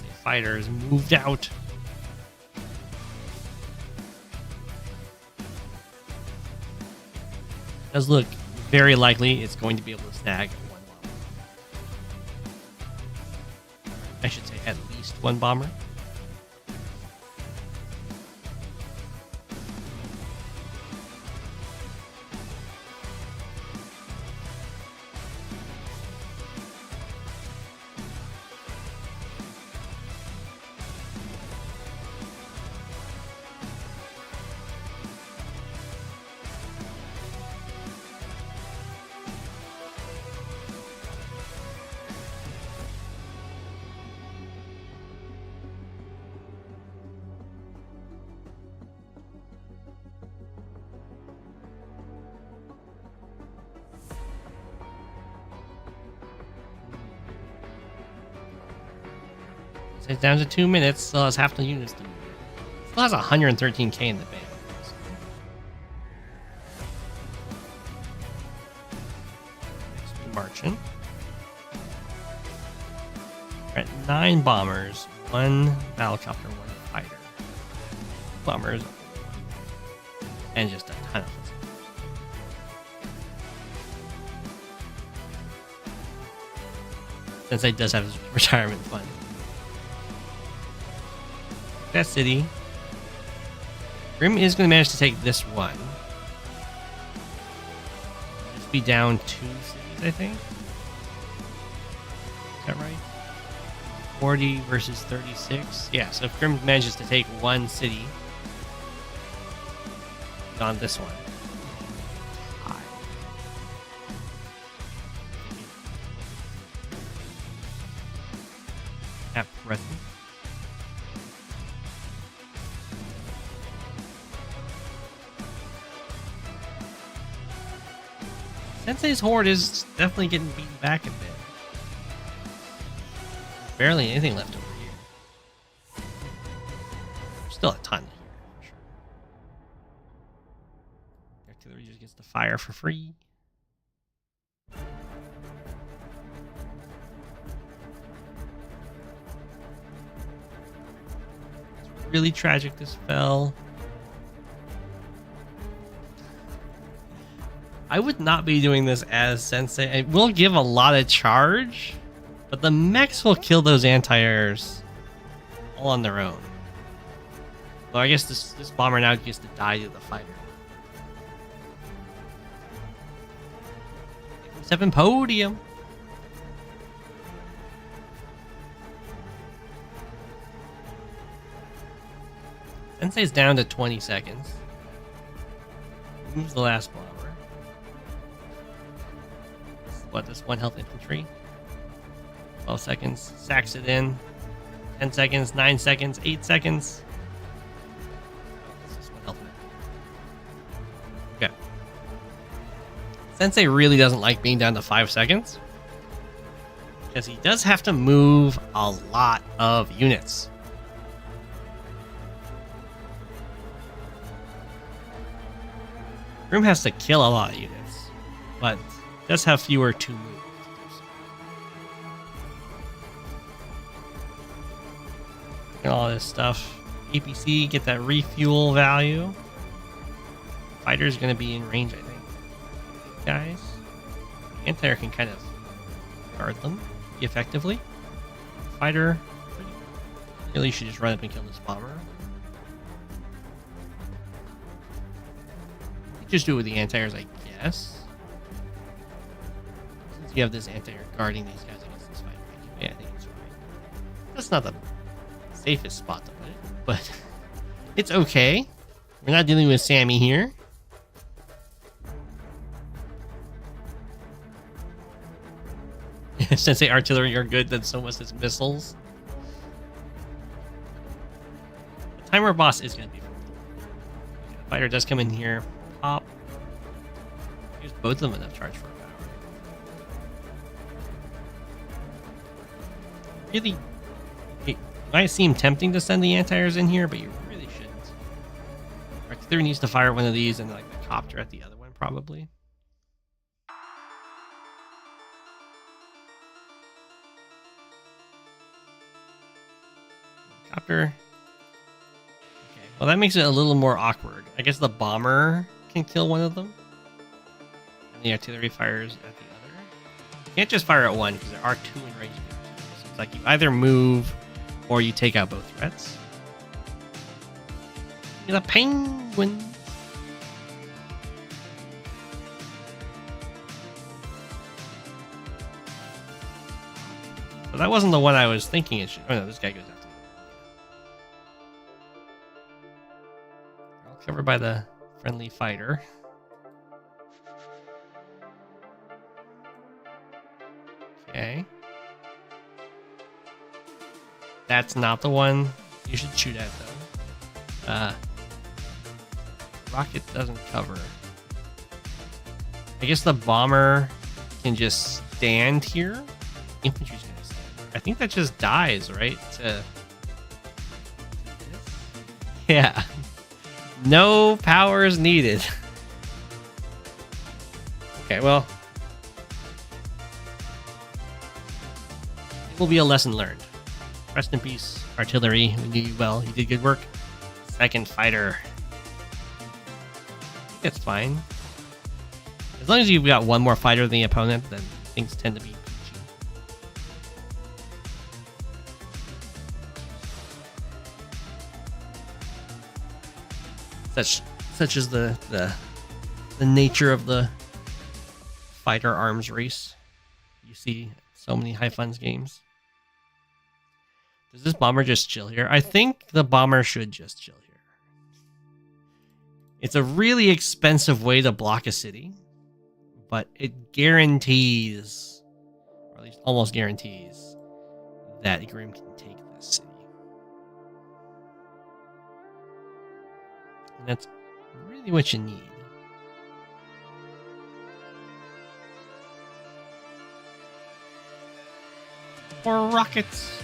The fighter is moved out. Does look very likely it's going to be able to snag one bomber. I should say at least one bomber. So it's down to 2 minutes, still has half the units to move. Still has 113k in the bank. Next, Marchant. We're at 9 bombers, 1 battlecopter, 1 fighter. Bombers, and just a ton of us. Sensei does have his retirement fund. That city. Grim is going to manage to take this one. Just be down 2 cities, I think. Is that right? 40 versus 36. Yeah, so if Grim manages to take 1 city on this one. At present. Sensei's horde is definitely getting beaten back a bit. Barely anything left over here. There's still a ton here, for sure. Artillery just gets to fire for free. It's really tragic this fell. I would not be doing this as Sensei. It will give a lot of charge, but the mechs will kill those anti-airs all on their own. Well, I guess this bomber now gets to die to the fighter. 7 podium. Sensei's down to 20 seconds. Moves the last bomber. What, this 1 health infantry? 12 seconds. Sacks it in. 10 seconds. 9 seconds. 8 seconds. This is 1 health. Okay. Sensei really doesn't like being down to 5 seconds, because he does have to move a lot of units. Groom has to kill a lot of units, but does have fewer to move. And all this stuff. APC, get that refuel value. Fighter's going to be in range, I think. Guys. Anti-air can kind of guard them effectively. Fighter, really should just run up and kill this bomber. Just do it with the anti-airs, I guess. Since you have this anti-air guarding these guys against this fighter, yeah, I think it's fine. That's not the safest spot to put it, but it's okay. We're not dealing with Sammy here. Sensei artillery are good, then so was his missiles. The timer boss is going to be fun. The fighter does come in here. Pop. Here's both of them enough charge for a power. Really, it might seem tempting to send the anti-airs in here, but you really shouldn't. Artillery needs to fire one of these and like the copter at the other one, probably. Copter. Okay, well that makes it a little more awkward. I guess the bomber can kill one of them, and the artillery fires at the other. You can't just fire at one because there are two in range. So it's like you either move or you take out both threats. The penguin. So that wasn't the one I was thinking it should. Oh no, this guy goes after. All covered by the friendly fighter. Okay. That's not the one you should shoot at, though. Rocket doesn't cover. I guess the bomber can just stand here. Infantry's gonna stand. I think that just dies, right? Yeah. No powers needed. Okay, well. It will be a lesson learned. Rest in peace, artillery. We knew you well. You did good work. Second fighter. I think that's fine. As long as you've got one more fighter than the opponent, then things tend to be peachy. Such is the nature of the fighter arms race. You see so many high funds games. Does this bomber just chill here? I think the bomber should just chill here. It's a really expensive way to block a city, but it guarantees, or at least almost guarantees, that Grim can take this city. And that's really what you need. More rockets.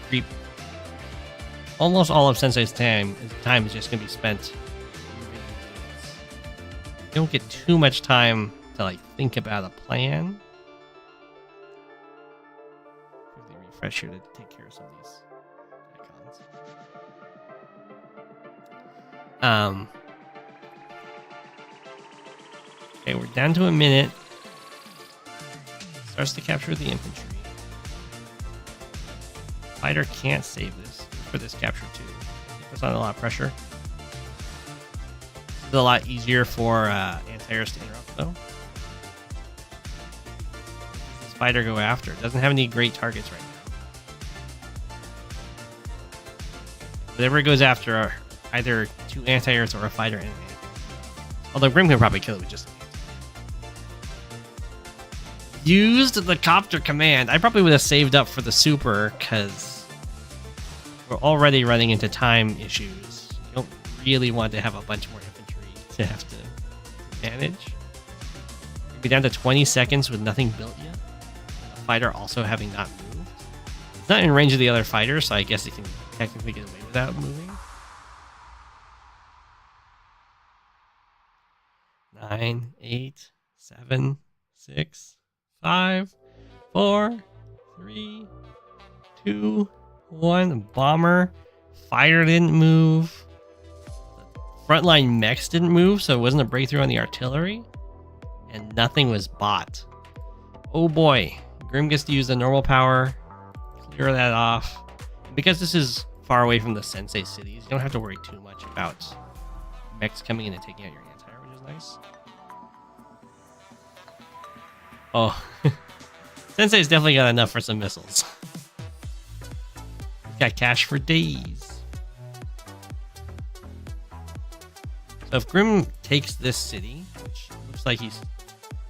Creep. Almost all of Sensei's time is just going to be spent. You don't get too much time to like think about a plan. Quickly refresh here to take care of some of these icons. Okay, we're down to a minute. Starts to capture the infantry. Fighter can't save this for this capture too. Puts on a lot of pressure. It's a lot easier for anti-airs to interrupt though. This fighter go after. It doesn't have any great targets right now. Whatever it goes after are either two anti-airs or a fighter and an anti-air. Although Grim can probably kill it with just an anti-air. Used the copter command. I probably would have saved up for the super because we're already running into time issues. You don't really want to have a bunch more infantry to have to manage. We'll be down to 20 seconds with nothing built yet. A fighter also having not moved. It's not in range of the other fighters, so I guess it can technically get away without moving. 9, 8, 7, 6, 5, 4, 3, 2, 1. Bomber. Fighter didn't move. Frontline mechs didn't move, so it wasn't a breakthrough on the artillery. And nothing was bought. Oh boy. Grim gets to use the normal power. Clear that off. Because this is far away from the Sensei cities, you don't have to worry too much about mechs coming in and taking out your anti-air, which is nice. Oh. Sensei's definitely got enough for some missiles. He's got cash for days. So if Grim takes this city, which looks like he's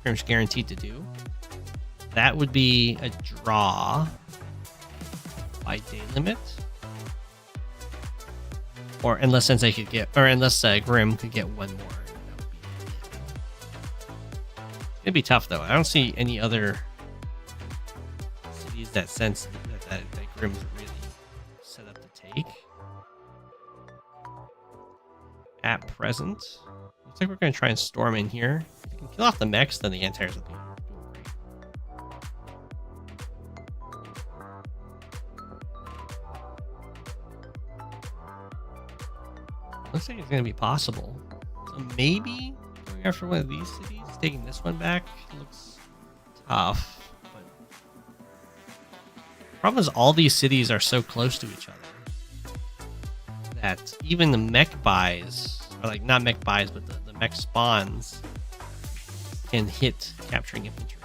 pretty much guaranteed to do, that would be a draw by day limit. Or unless Sensei could get, or unless Grim could get one more. That would be it. It'd be tough though. I don't see any other cities that sense that Grim's really set up to take. At present, looks like we're going to try and storm in here. If we can kill off the mechs, then the anti-airs will be doing great. Looks like it's going to be possible. So maybe going after one of these cities, taking this one back, looks tough. But the problem is all these cities are so close to each other that even the mech buys, or like not mech buys, but the mech spawns can hit capturing infantry.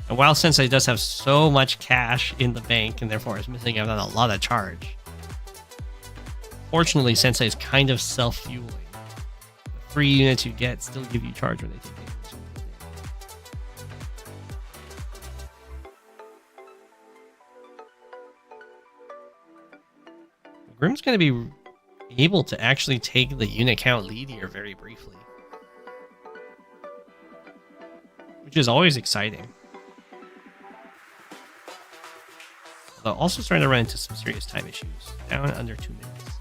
And while Sensei does have so much cash in the bank and therefore is missing out on a lot of charge, fortunately Sensei is kind of self-fueling. The free units you get still give you charge when they take damage. Grim's going to be able to actually take the unit count lead here very briefly, which is always exciting. Although also starting to run into some serious time issues. Down under 2 minutes.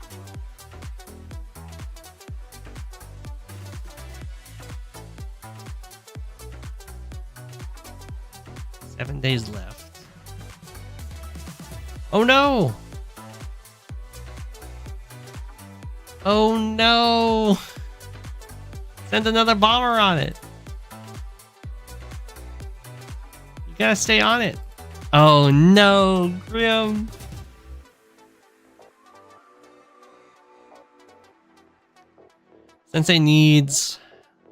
Seven days left. Oh no! Oh no! Send another bomber on it. You gotta stay on it. Oh no, Grim. Sensei needs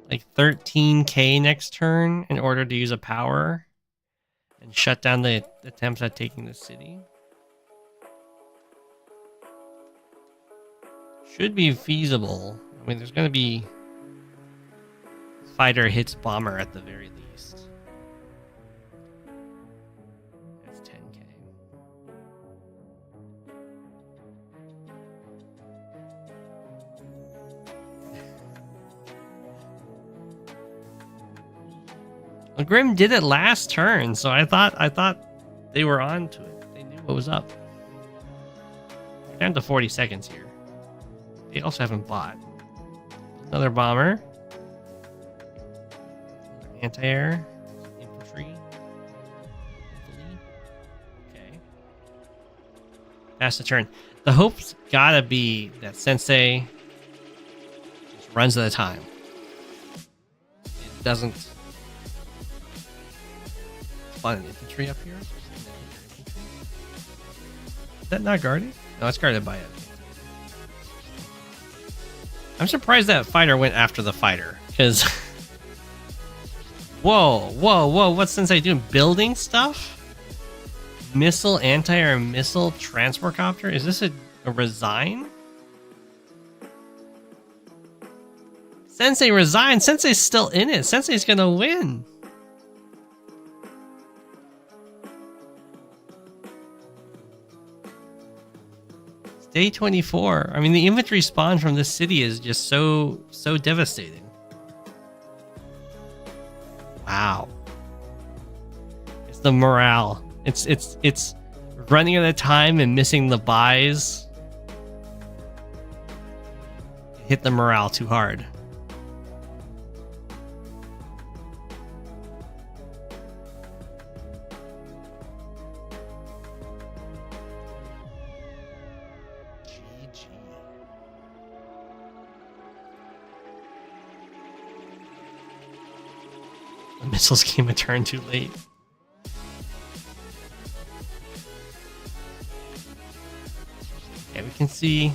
like 13k next turn in order to use a power and shut down the attempts at taking the city. Should be feasible. I mean, there's going to be fighter hits bomber at the very least. That's 10k. Well, Grim did it last turn, so I thought they were on to it. They knew what was up. We're down to 40 seconds here. They also haven't bought. Another bomber. Anti-air. Infantry. Okay. Pass the turn. The hope's gotta be that Sensei just runs at a time. It doesn't spawn an infantry up here. Is that not guarded? No, it's guarded by it. I'm surprised that fighter went after the fighter, because... Whoa, what's Sensei doing? Building stuff? Missile, anti-air missile, transport copter? Is this a resign? Sensei resigned. Sensei's still in it. Sensei's gonna win. Day 24. I mean, the infantry spawn from this city is just so devastating. Wow. It's the morale. It's running out of time and missing the buys. Hit the morale too hard. GG. The missiles came a turn too late. Yeah, we can see.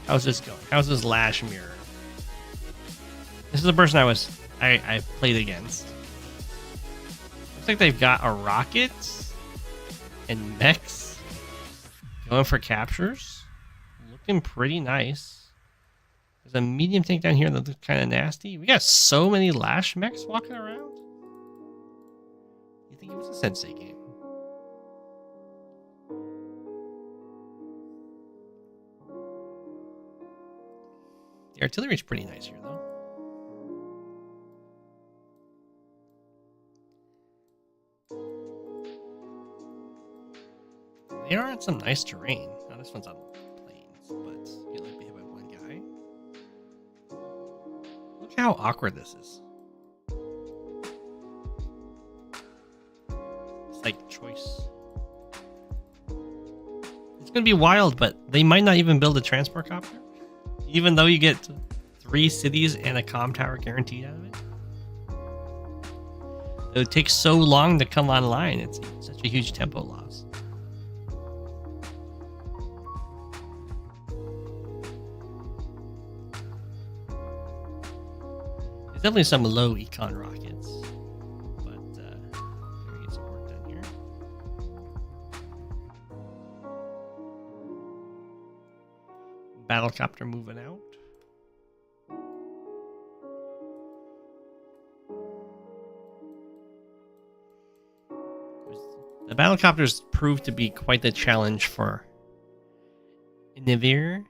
How's this going? How's this Lash mirror? This is the person I played against. Looks like they've got a rocket and mechs going for captures. Looking pretty nice. There's a medium tank down here that looks kind of nasty. We got so many Lash mechs walking around. You think it was a Sensei game? The artillery is pretty nice here, though. They are on some nice terrain. Now this one's on plains, but you like to hit by one guy. Look how awkward this is. It's like choice. It's gonna be wild, but they might not even build a transport copter. Even though you get 3 cities and a comm tower guaranteed out of it. It would take so long to come online. It's such a huge tempo loss. There's definitely some low econ rockets. But we get some work done here. Battlecopter moving out. The battlecopters proved to be quite the challenge for Nivir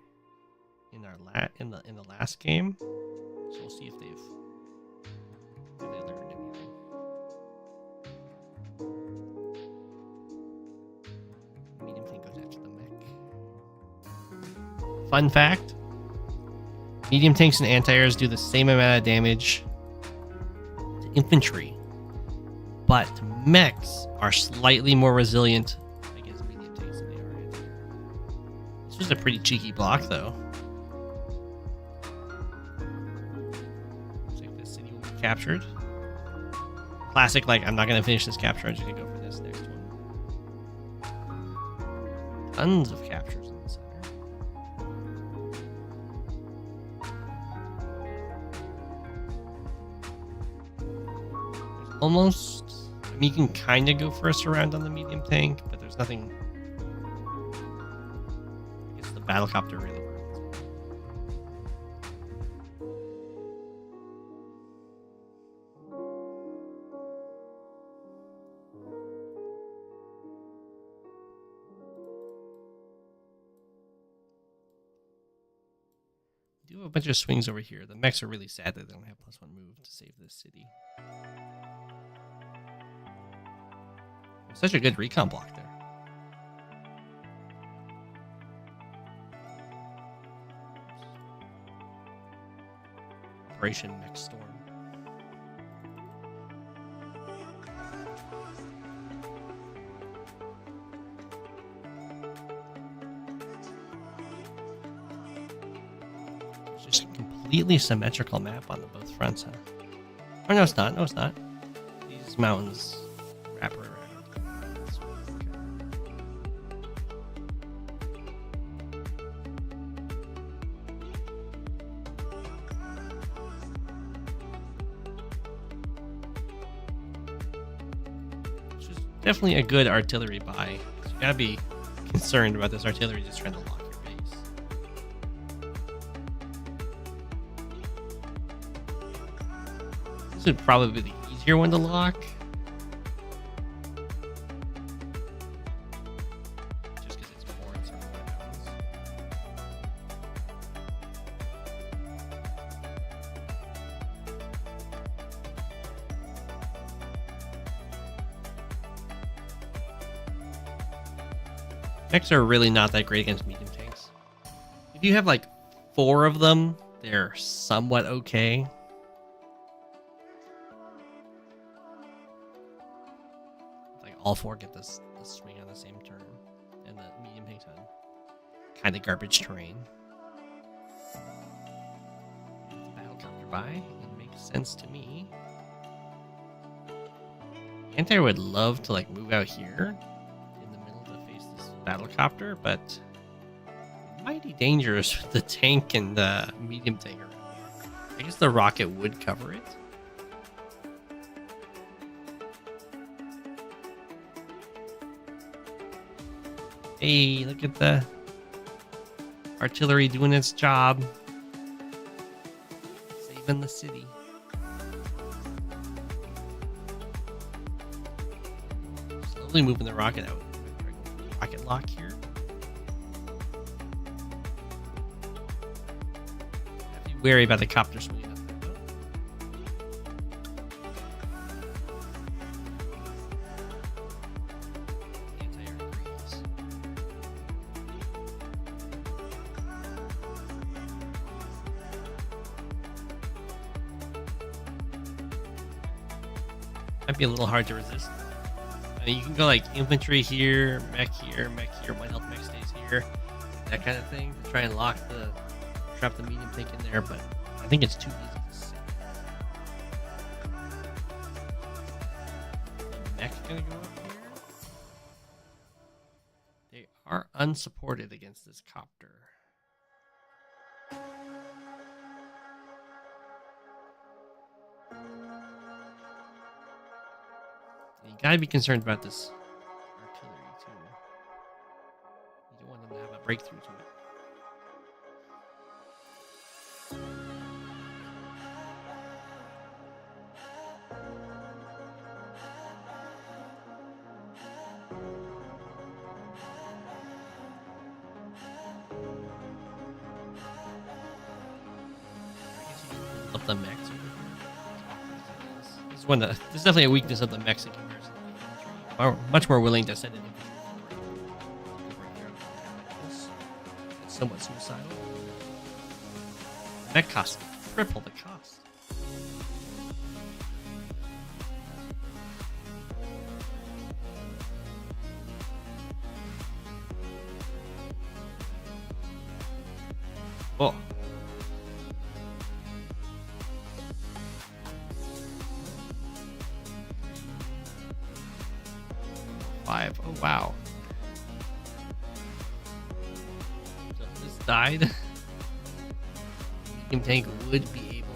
in the last game. So we'll see if they've learned anything. Medium tank goes after the mech. Fun fact, medium tanks and anti-airs do the same amount of damage to infantry, but mechs are slightly more resilient against medium tanks than they are anti-air. This was a pretty cheeky block, though. Looks like this city will be captured. Classic, like, I'm not going to finish this capture, I'm just going to go for this next one. Tons of captures in the center. Almost, I mean, you can kind of go first around on the medium tank, but there's nothing. I guess the battlecopter really works. We do have a bunch of swings over here. The mechs are really sad that they don't have +1 move to save this city. Such a good recon block there. Operation Mech Storm. It's just a completely symmetrical map on the both fronts, huh? Oh, no, it's not. No, it's not. These mountains wrap around. Definitely a good artillery buy. So you gotta be concerned about this artillery just trying to lock your base. This would probably be the easier one to lock. Mechs are really not that great against medium tanks. If you have like 4 of them, they're somewhat okay. Like all 4 get this swing on the same turn, and the medium tanks on kind of garbage terrain. Battle copter by, it makes sense to me. Anti would love to like move out here in the middle to face this battle copter, but mighty dangerous with the tank and the medium tank around here. I guess the rocket would cover it. Hey, look at the artillery doing its job. Saving the city. Slowly moving the rocket out. Rocket lock here. Have to be wary about the copter swinging up there, though. Anti-air agrees. Might be a little hard to resist. You can go like infantry here, mech here, one health mech stays here, that kind of thing. Try and trap the medium tank in there, but I think it's too easy to see. The mech gonna go up here. They are unsupported against this copter. You gotta be concerned about this artillery too. You don't want them to have a breakthrough to it. Up the mechs over here. This is definitely a weakness of the mechs in comparison to the infantry. Are much more willing to send an infantry forward. It's somewhat suicidal. Mech costs triple the cost. Oh. Oh wow. So if this died, medium tank would be able.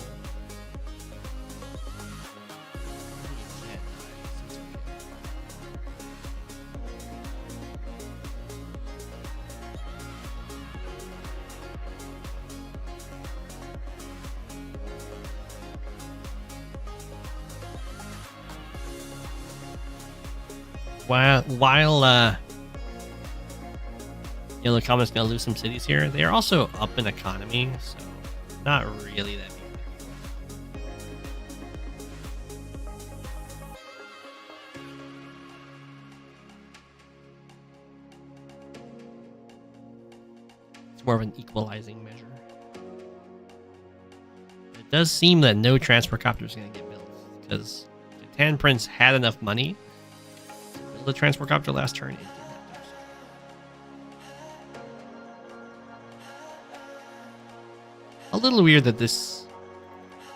While Yellow Comet's gonna lose some cities here, they are also up in economy, so not really that big. It's more of an equalizing measure. It does seem that no transport copter is going to get built, because the Tan Prince had enough money the transport copter last turn. It did not do so. A little weird that this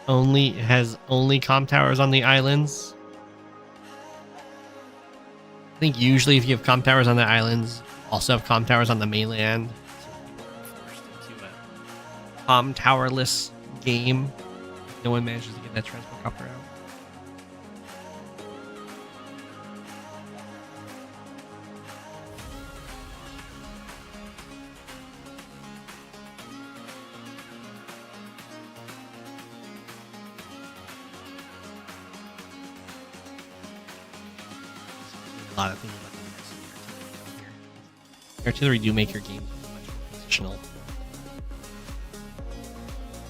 has only comm towers on the islands. I think usually if you have comm towers on the islands, also have comm towers on the mainland. So people are forced into a comm towerless game. No one manages to get that transport copter out. A lot of things about the artillery down here. The artillery do make your game much more positional.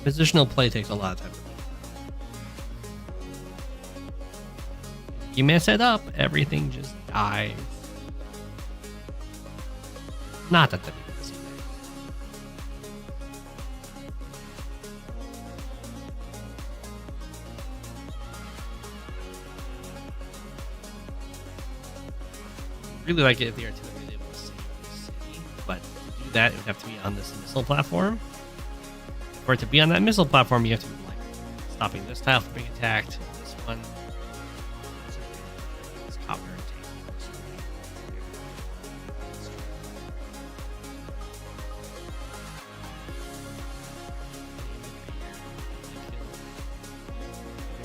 Positional play takes a lot of time. You mess it up, everything just dies. Not that that'd be the same thing. Really like it if the artillery was able to save the city, but to do that, it would have to be on this missile platform. For it to be on that missile platform, you have to be like stopping this tile from being attacked, this one, this copter and tank.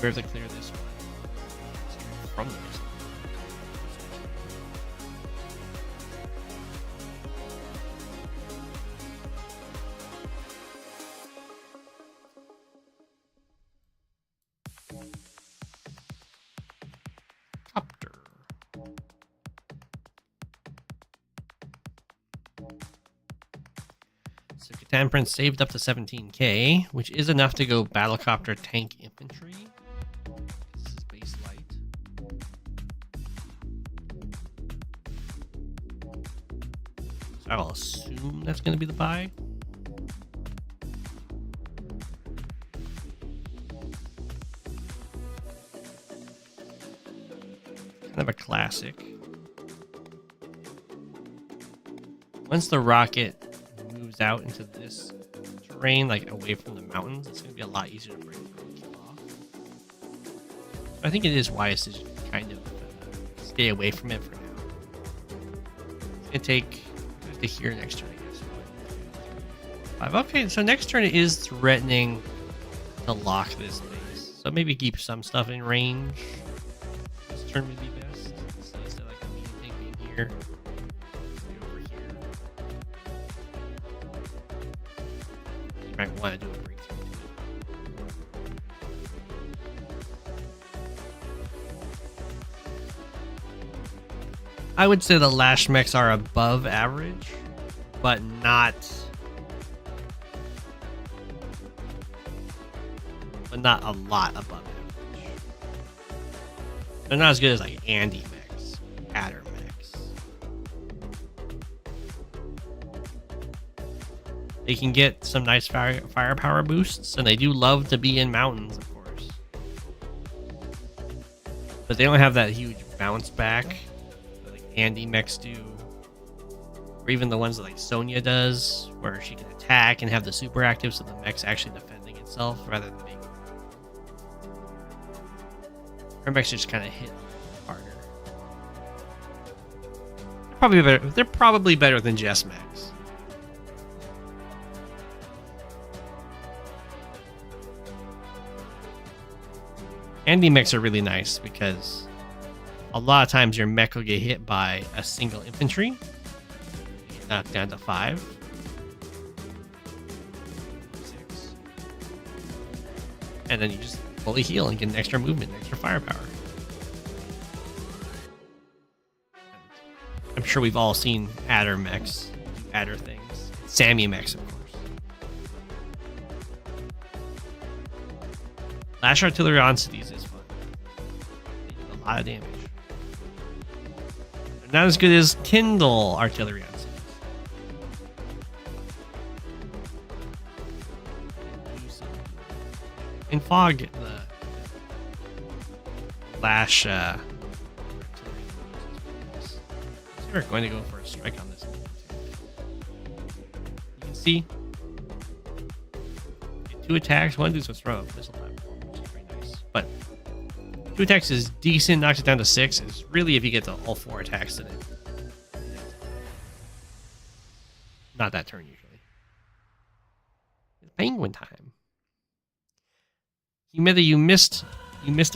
We have to clear this one from the missile. Copter. So Catan Prince saved up to 17k, which is enough to go battlecopter, tank, infantry. This is base light. So I will assume that's going to be the buy. Kind of a classic. Once the rocket moves out into this terrain, like away from the mountains, it's going to be a lot easier to break through and kill off. I think it is wise to kind of stay away from it for now. It's going to take to here next turn, I guess. 5. Okay, so next turn it is threatening to lock this base. So maybe keep some stuff in range. This turn would be best. So instead of like a medium tank being here, over here. You might want to do a breakthrough to it. I would say the lash mechs are above average, but not a lot above average. They're not as good as like Andy mechs, Adder mechs. They can get some nice firepower boosts, and they do love to be in mountains, of course. But they don't have that huge bounce back like Andy mechs do, or even the ones that like Sonya does, where she can attack and have the super active, so the mech's actually defending itself rather than being. Her mechs just kind of hit harder. They're probably better than Jess mechs. Andy mechs are really nice because a lot of times your mech will get hit by a single infantry. You get knocked down to 5. 6. And then you just fully heal and get an extra movement, extra firepower. I'm sure we've all seen Adder mechs do Adder things. Sammy mechs, of course. Lash artillery on cities is fun. They do a lot of damage. They're not as good as Kindle artillery on cities. In Fog, the Lash artillery. So we're going to go for a strike on this. You can see 2 attacks. One dude's a throw up missile platform, which is pretty nice. But 2 attacks is decent. Knocks it down to 6. It's really if you get to all 4 attacks in it. Not that turn usually. It's penguin time. Humida, you missed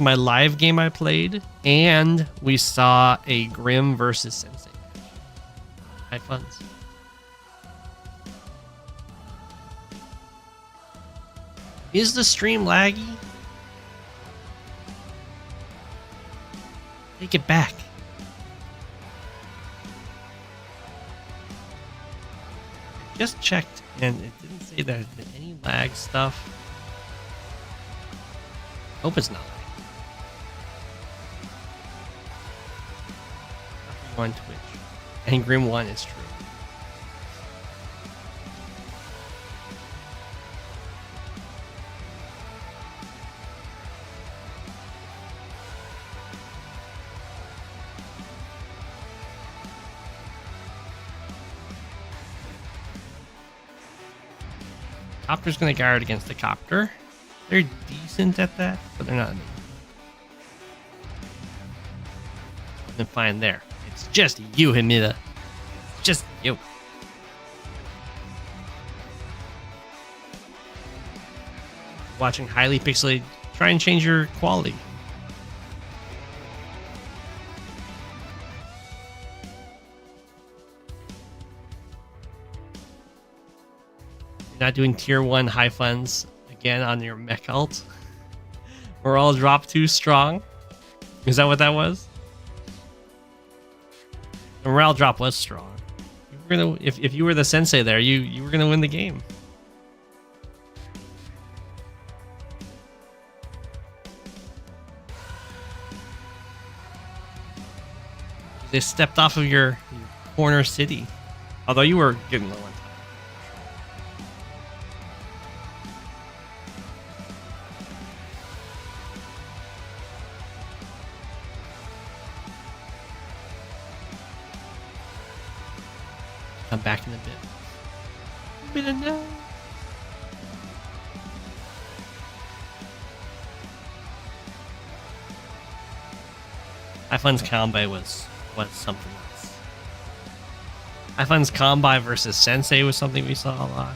my live game I played, and we saw a Grim versus Sensei match. High funds. Is the stream laggy? Take it back. Just checked, and it didn't say there had been any lag stuff. Hope it's not lag. On Twitch. And Grim 1 is true. Copter's gonna guard against the copter. They're decent at that, but they're not. And fine there. It's just you, Hamida. It's just you. Watching highly pixelated, try and change your quality. You're not doing tier 1 high funds again on your mech ult. We're all dropped too strong. Is that what that was? The morale drop was strong. You were gonna, if you were the sensei there, you were gonna win the game. They stepped off of your corner city. Although you were getting low on time. Come back in a bit. No. iFun's combo was something else. iFun's combo versus Sensei was something we saw a lot.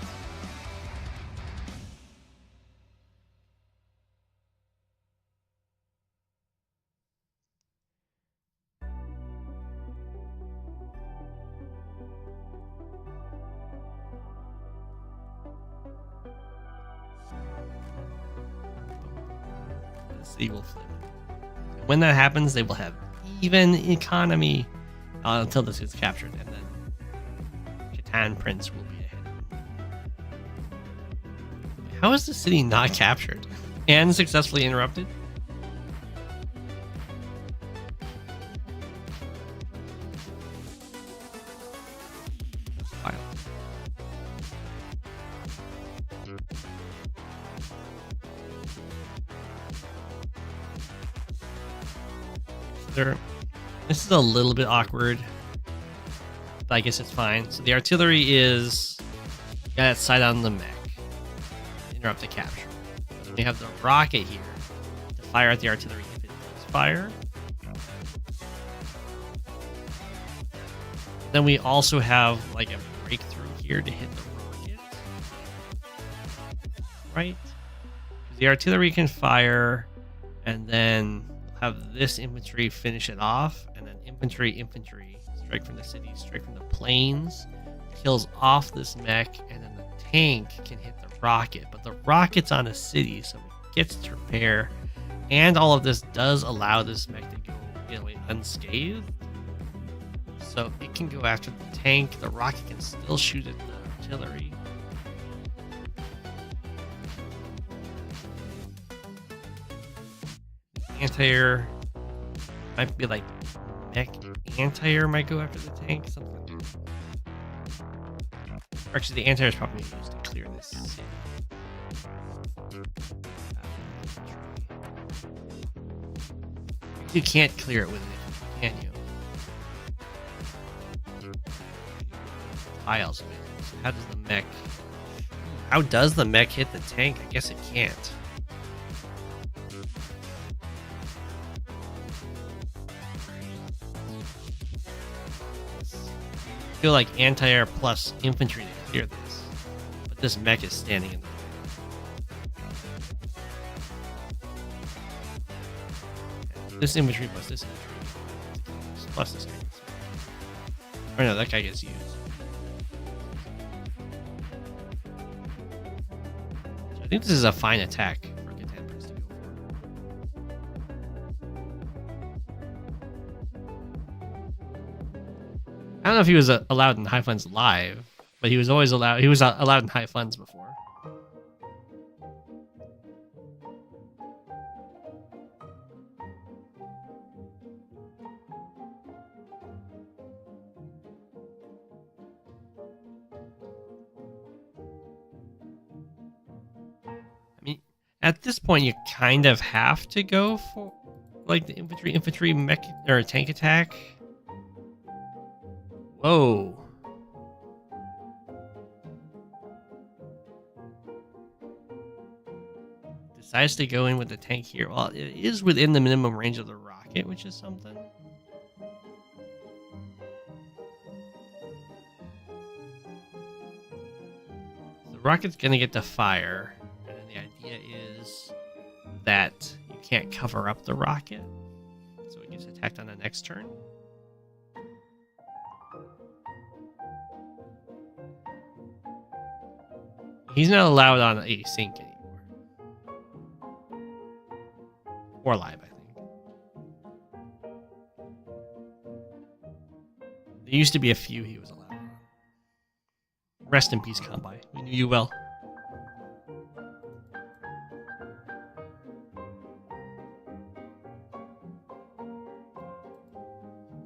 Sea will flip. When that happens, they will have even economy until this gets captured, and then Catan Prince will be ahead. How is the city not captured and successfully interrupted? Wow. This is a little bit awkward, but I guess it's fine. So the artillery is got its sight on the mech, interrupt the capture. Then we have the rocket here to fire at the artillery if it does fire. Then we also have like a breakthrough here to hit the rocket, right? The artillery can fire, and then have this infantry finish it off, and then infantry strike from the city, strike from the plains, kills off this mech, and then the tank can hit the rocket. But the rocket's on a city, so it gets to repair, and all of this does allow this mech to get away unscathed. So it can go after the tank. The rocket can still shoot at the artillery. Anti-air might be like mech anti-air might go after the tank, something like that. Or actually, the anti-air is probably used to clear this city. You can't clear it with it, can you? Tiles. How does the mech? How does the mech hit the tank? I guess it can't. I feel like anti-air plus infantry to clear this, but this mech is standing in the way. This infantry plus this infantry plus this guy. Or no, that guy gets used. So I think this is a fine attack for Catan Prince to go for. I don't know if he was allowed in high funds live, but he was always allowed. He was allowed in high funds before. I mean, at this point, you kind of have to go for like the infantry mech or tank attack. Whoa. Decides to go in with the tank here. Well, it is within the minimum range of the rocket, which is something. The rocket's gonna get to fire, and then the idea is that you can't cover up the rocket, so it gets attacked on the next turn. He's not allowed on a sync anymore. Or live, I think. There used to be a few he was allowed on. Rest in peace, Combi. We knew you well.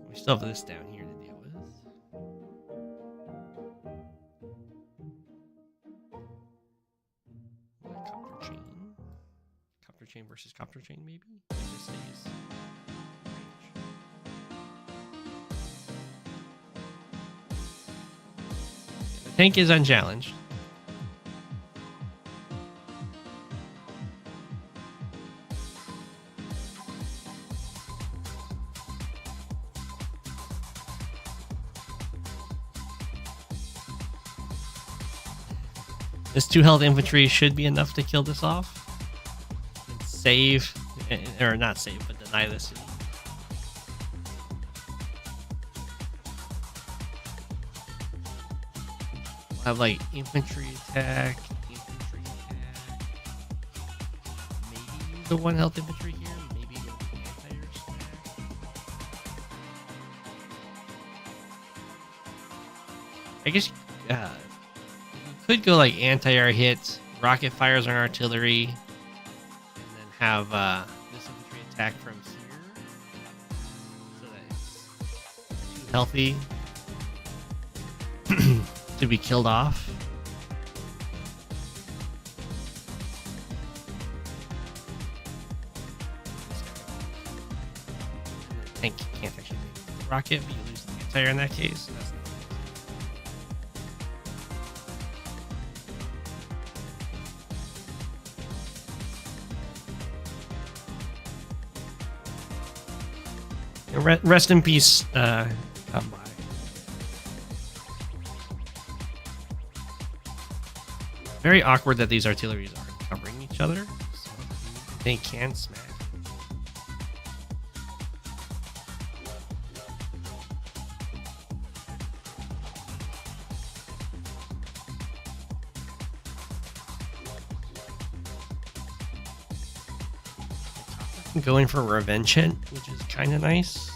We still have this down here to deal with. Copter chain. Copter chain versus copter chain, maybe? It just stays range. The tank is unchallenged. This 2 health infantry should be enough to kill this off. And save, or not save, but deny this city. We'll have like infantry attack. Maybe use the 1 health infantry here. Maybe go to anti-air smack. I guess could go like anti-air hit, rocket fires on artillery, and then have this infantry attack from here, so that it's too healthy to be killed off. The tank can't actually take the rocket, but you lose the anti-air in that case. So that's rest in peace, come by. Very awkward that these artilleries aren't covering each other, so they can smack. Going for revenge hit, which is kind of nice.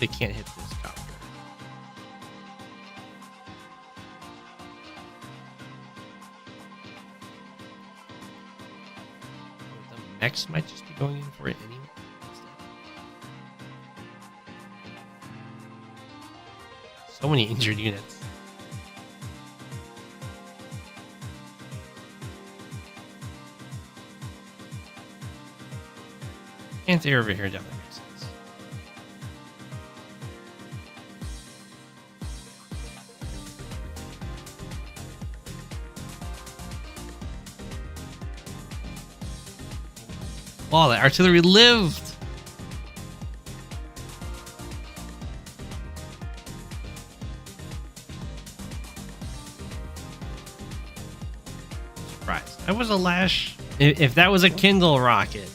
They can't hit this copter. The mechs might just be going in for it anyway. So many injured units. Anti-air over here definitely makes sense. Wow, the artillery lived! Surprised. That was a lash. If that was a Kindle rocket.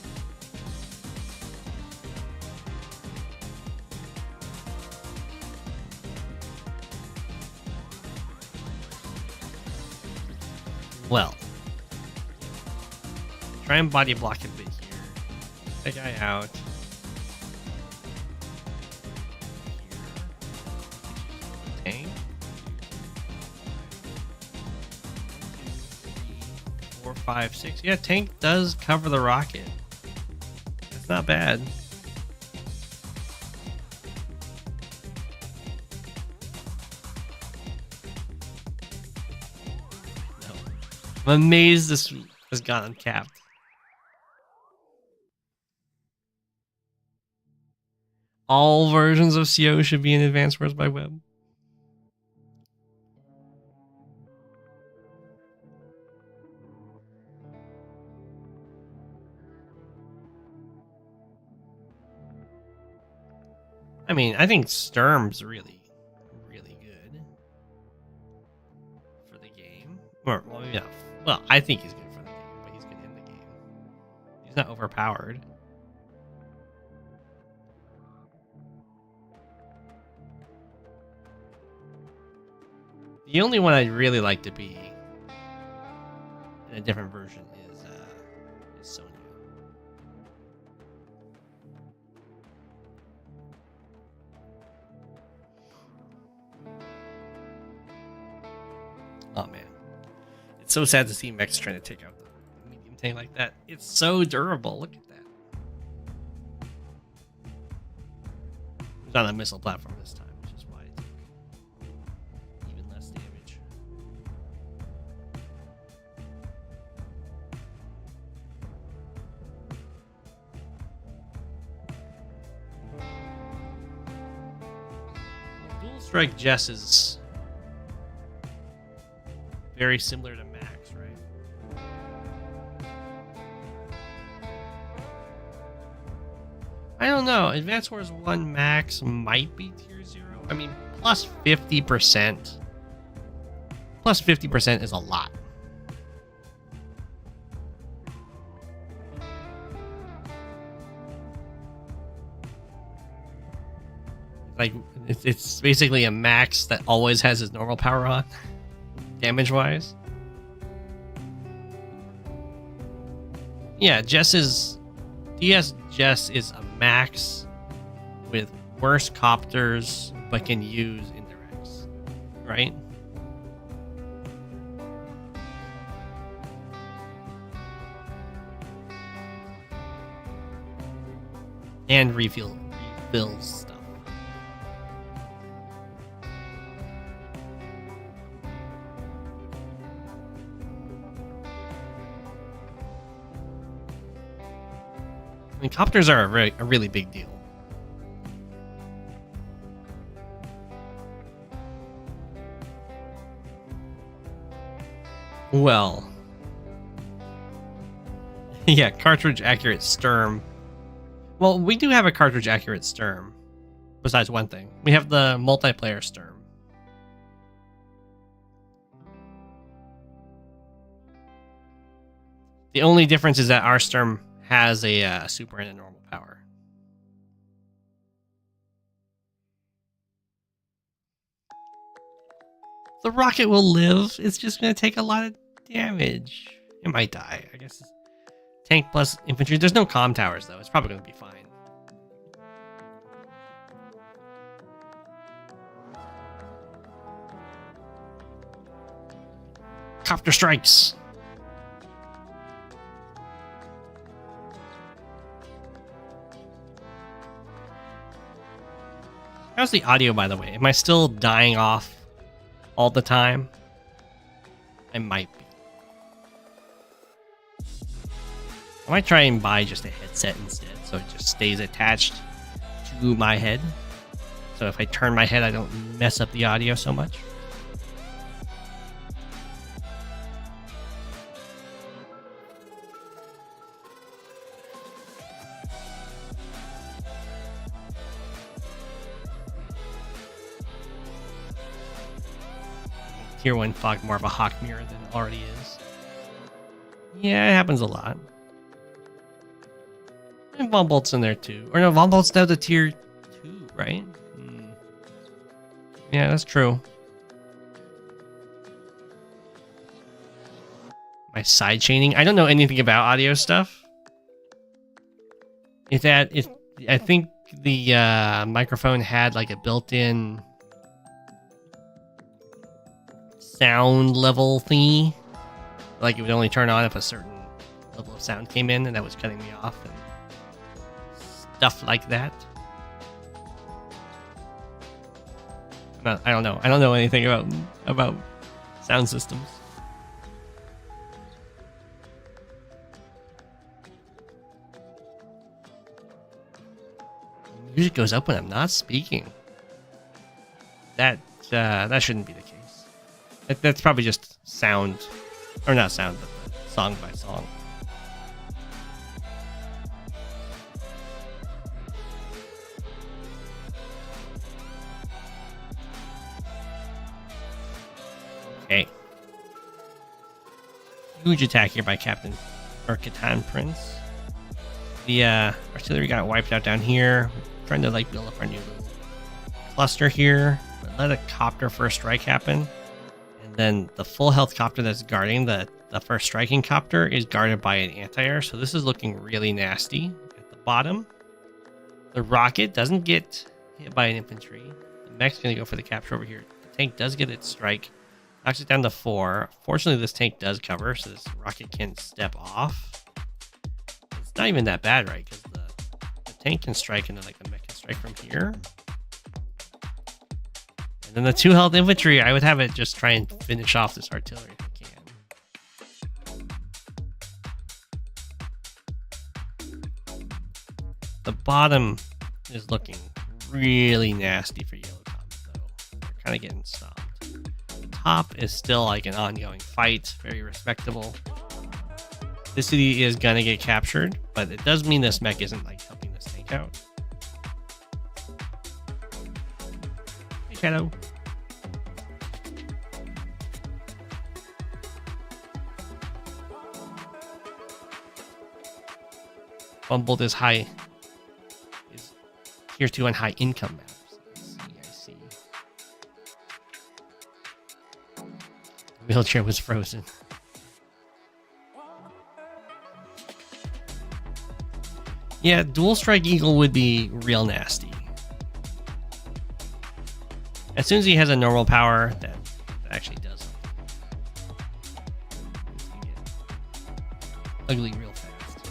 Well, try and body block a bit here. That guy out. Tank. 4, 5, 6. Yeah, tank does cover the rocket. That's not bad. I'm amazed this has gone uncapped. All versions of CO should be in advanced wars by web. I mean, I think Sturm's really, really good for the game. Or, well, maybe not. Well, I think he's good for the game, but he's good in the game. He's not overpowered. The only one I'd really like to be in a different version is Sonya. Oh man, it's so sad to see mechs trying to take out the medium tank like that. It's so durable. Look at that. It's on a missile platform this time, which is why it took even less damage. Dual Strike Jess is very similar to Max, right? I don't know. Advanced Wars 1 Max might be tier 0. I mean, plus 50%. Plus 50% is a lot. Like, it's basically a Max that always has his normal power on. Damage-wise. Yeah, DS Jess is a Max with worse copters, but can use indirects, right? And refills stuff. I mean, copters are a really big deal. Well, yeah, cartridge accurate Sturm. Well, we do have a cartridge accurate Sturm. Besides one thing, we have the multiplayer Sturm. The only difference is that our Sturm has a super and a normal power. The rocket will live. It's just going to take a lot of damage. It might die, I guess. Tank plus infantry. There's no comm towers, though. It's probably going to be fine. Copter strikes. How's the audio, by the way? Am I still dying off all the time? I might be. I might try and buy just a headset instead, so it just stays attached to my head. So if I turn my head, I don't mess up the audio so much. Tier 1 fog more of a hawk mirror than it already is. Yeah, it happens a lot. And Von Bolt's in there too. Or no, Von Bolt's down to tier 2, right? Yeah, that's true. My side chaining. I don't know anything about audio stuff. I think the microphone had like a built-in sound level thingy. Like it would only turn on if a certain level of sound came in, and that was cutting me off and stuff like that. I don't know. I don't know anything about sound systems. Music goes up when I'm not speaking. That shouldn't be the case. That's probably just sound, or not sound, but song by song. Okay. Huge attack here by Captain or Catan Prince. The artillery got wiped out down here. We're trying to like build up our new little cluster here. But let a copter first strike happen. And then the full health copter that's guarding the first striking copter is guarded by an anti-air. So this is looking really nasty at the bottom. The rocket doesn't get hit by an infantry. The mech's going to go for the capture over here. The tank does get its strike. Knocks it down to 4. Fortunately, this tank does cover, so this rocket can step off. It's not even that bad, right? Because the tank can strike and then like the mech can strike from here. And then the 2 health infantry, I would have it just try and finish off this artillery if it can. The bottom is looking really nasty for Yellow Comet, though. They're kind of getting stomped. The top is still like an ongoing fight, very respectable. This city is gonna get captured, but it does mean this mech isn't like helping this tank out. Hey, Shadow. Bumbled is high. Is tier 2 on high income maps. I see. The wheelchair was frozen. Yeah, dual strike eagle would be real nasty. As soon as he has a normal power, that actually does something. Ugly real fast.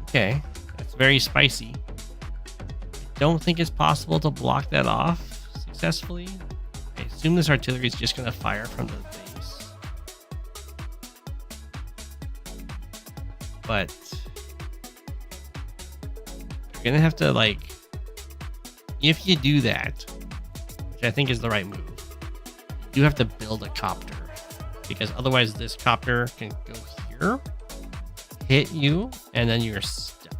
Okay, that's very spicy. I don't think it's possible to block that off successfully. I assume this artillery is just going to fire from the base. But you're going to have to, like, if you do that, which I think is the right move, you do have to build a copter. Because otherwise this copter can go here, hit you, and then you're stuck.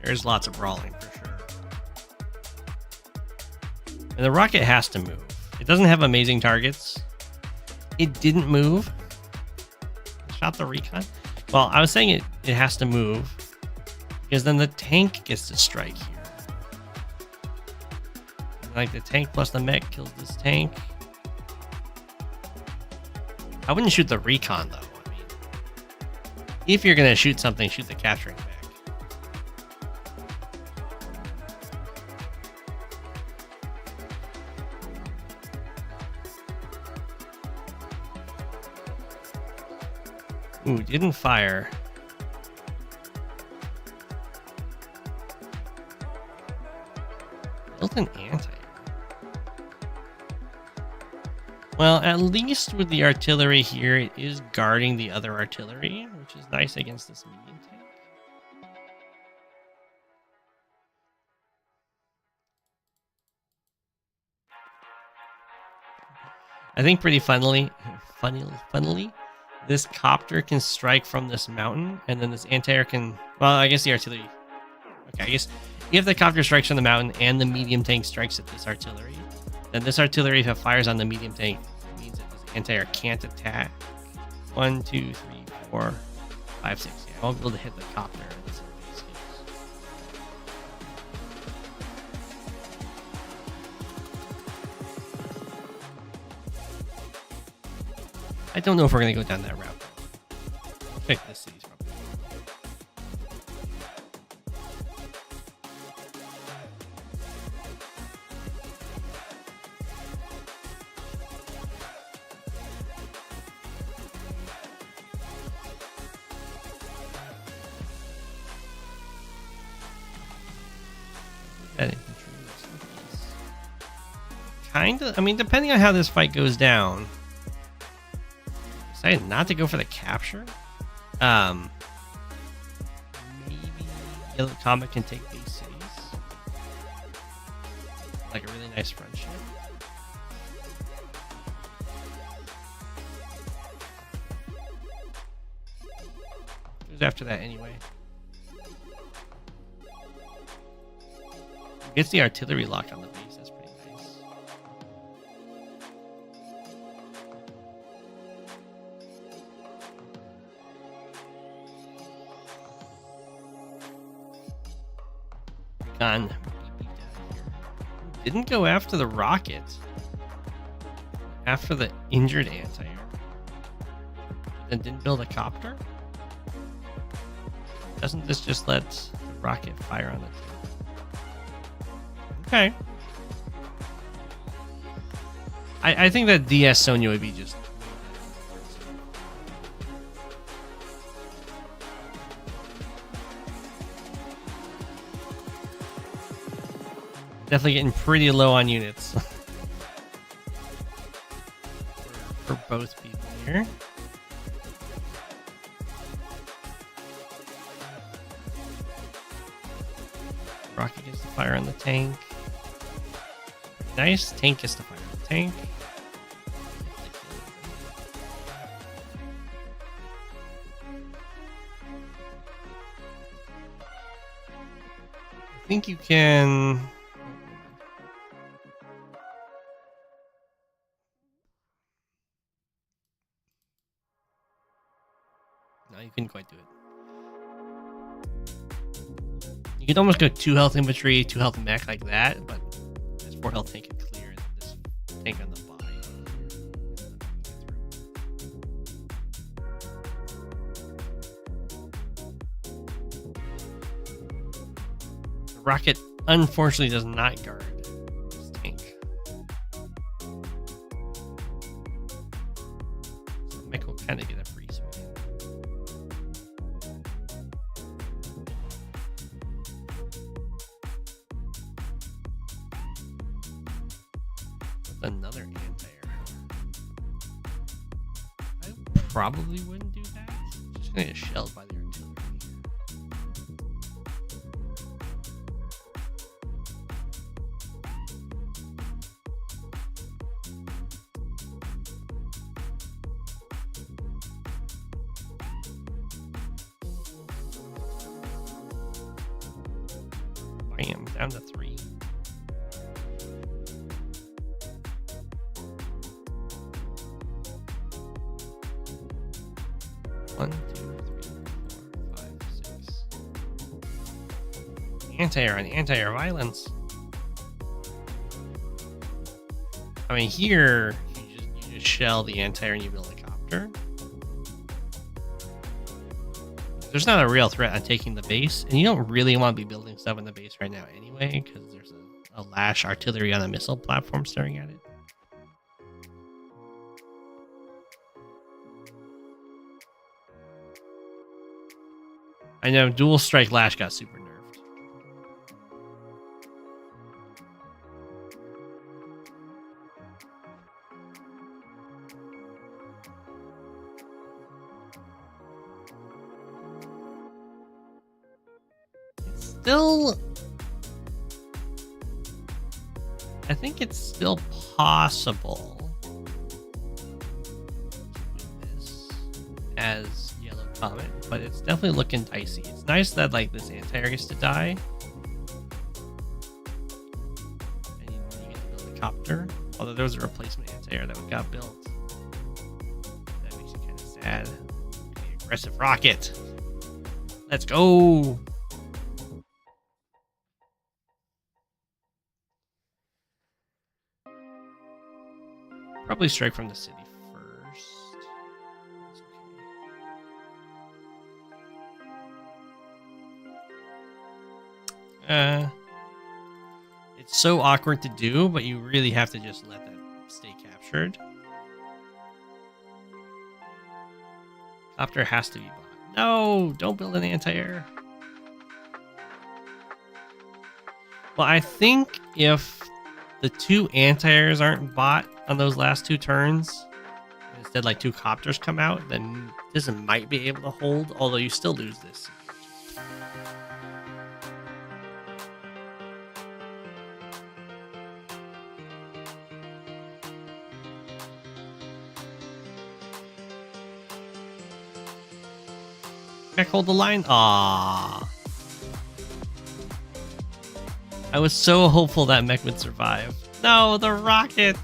There's lots of brawling for sure. And the rocket has to move. It doesn't have amazing targets. It didn't move. Shot the recon. Well, I was saying it has to move because then the tank gets to strike here. Like the tank plus the mech kills this tank. I wouldn't shoot the recon though. I mean, if you're gonna shoot something, shoot the capturing mech. Ooh, didn't fire. Built an anti. Well, at least with the artillery here, it is guarding the other artillery, which is nice against this medium tank. I think pretty funnily, this copter can strike from this mountain, and then this anti-air can... Well, I guess the artillery... Okay, I guess if the copter strikes from the mountain and the medium tank strikes at this artillery, then this artillery, if it fires on the medium tank, means that this anti-air can't attack. 1, 2, 3, 4, 5, 6. Yeah, I won't be able to hit the copter. I don't know if we're going to go down that route. I think this city's probably. That infantry is kind of, I mean, depending on how this fight goes down. Decided not to go for the capture. Maybe Yellow Comet can take these cities. Like a really nice friendship. goes after that anyway. Gets the artillery lock on the base. That's pretty nice. Gone. Didn't go after the rocket. After the injured anti-air. Then didn't build a copter? Doesn't this just let the rocket fire on the tank? Okay. I think that DS Sonya would be just... Definitely getting pretty low on units. for both people here. Rocket gets the fire on the tank. Nice. Tank gets the fire on the tank. I think you can... No, you couldn't quite do it. You could almost go 2 health infantry, 2 health mech like that, but this 4 health tank can clear this tank on the buy. The rocket unfortunately does not guard this tank. So mech will kind of get a free swing. Another anti-air. I probably wouldn't do that. Just gonna get shelled by the artillery. Bam, down to 3. One, two, three, 4, 5, 6. Anti-air on anti-air violence. I mean, here you just shell the anti-air and you build a copter. There's not a real threat on taking the base, and you don't really want to be building stuff in the base right now anyway, because there's a lash artillery on a missile platform staring at it. I know dual strike lash got super nerfed. It's still... I think it's still possible to win this as Yellow Comet, but it's definitely looking dicey. It's nice that like this anti-air gets to die, and you get to build a copter. Although there was a replacement anti-air that got built, that makes it kind of sad. Okay, aggressive rocket. Let's go. Probably strike from the city first. It's so awkward to do, but you really have to just let that stay captured. Copter has to be bought. No, don't build an anti-air. Well, I think if the 2 anti-airs aren't bought on those last 2 turns, instead like 2 copters come out, then this might be able to hold, although you still lose this. Mech hold the line? Aww. I was so hopeful that Mech would survive. No, the rocket!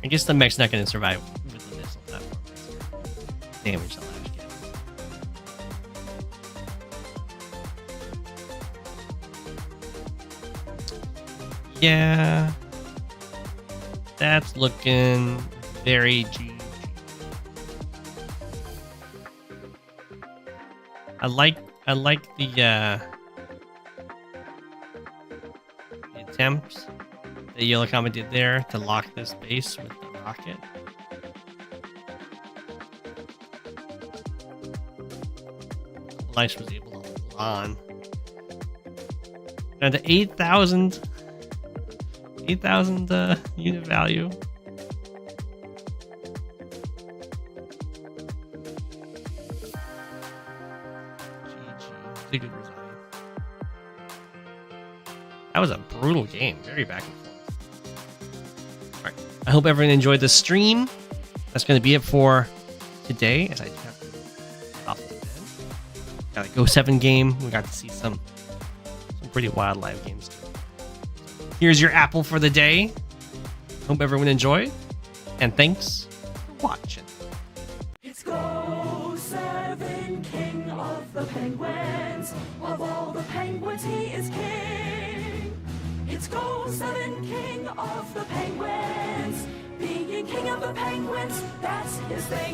I guess the Mech's not going to survive with the missile platform. Damage the lash gets. Yeah. That's looking very GG. I like the attempts that Yellow Comet did there to lock this base with the rocket. Lice was able to hold on. Now the 8,000 unit value. GG. That was a brutal game. Very back and forth. Alright. I hope everyone enjoyed the stream. That's going to be it for today. As I have to off the bed. Got a Go7 game. We got to see some pretty wild live games too. Here's your apple for the day. Hope everyone enjoyed. And thanks for watching. It's Go7, king of the penguins. Of all the penguins, he is king. It's Go7, king of the penguins. Being king of the penguins, that's his thing.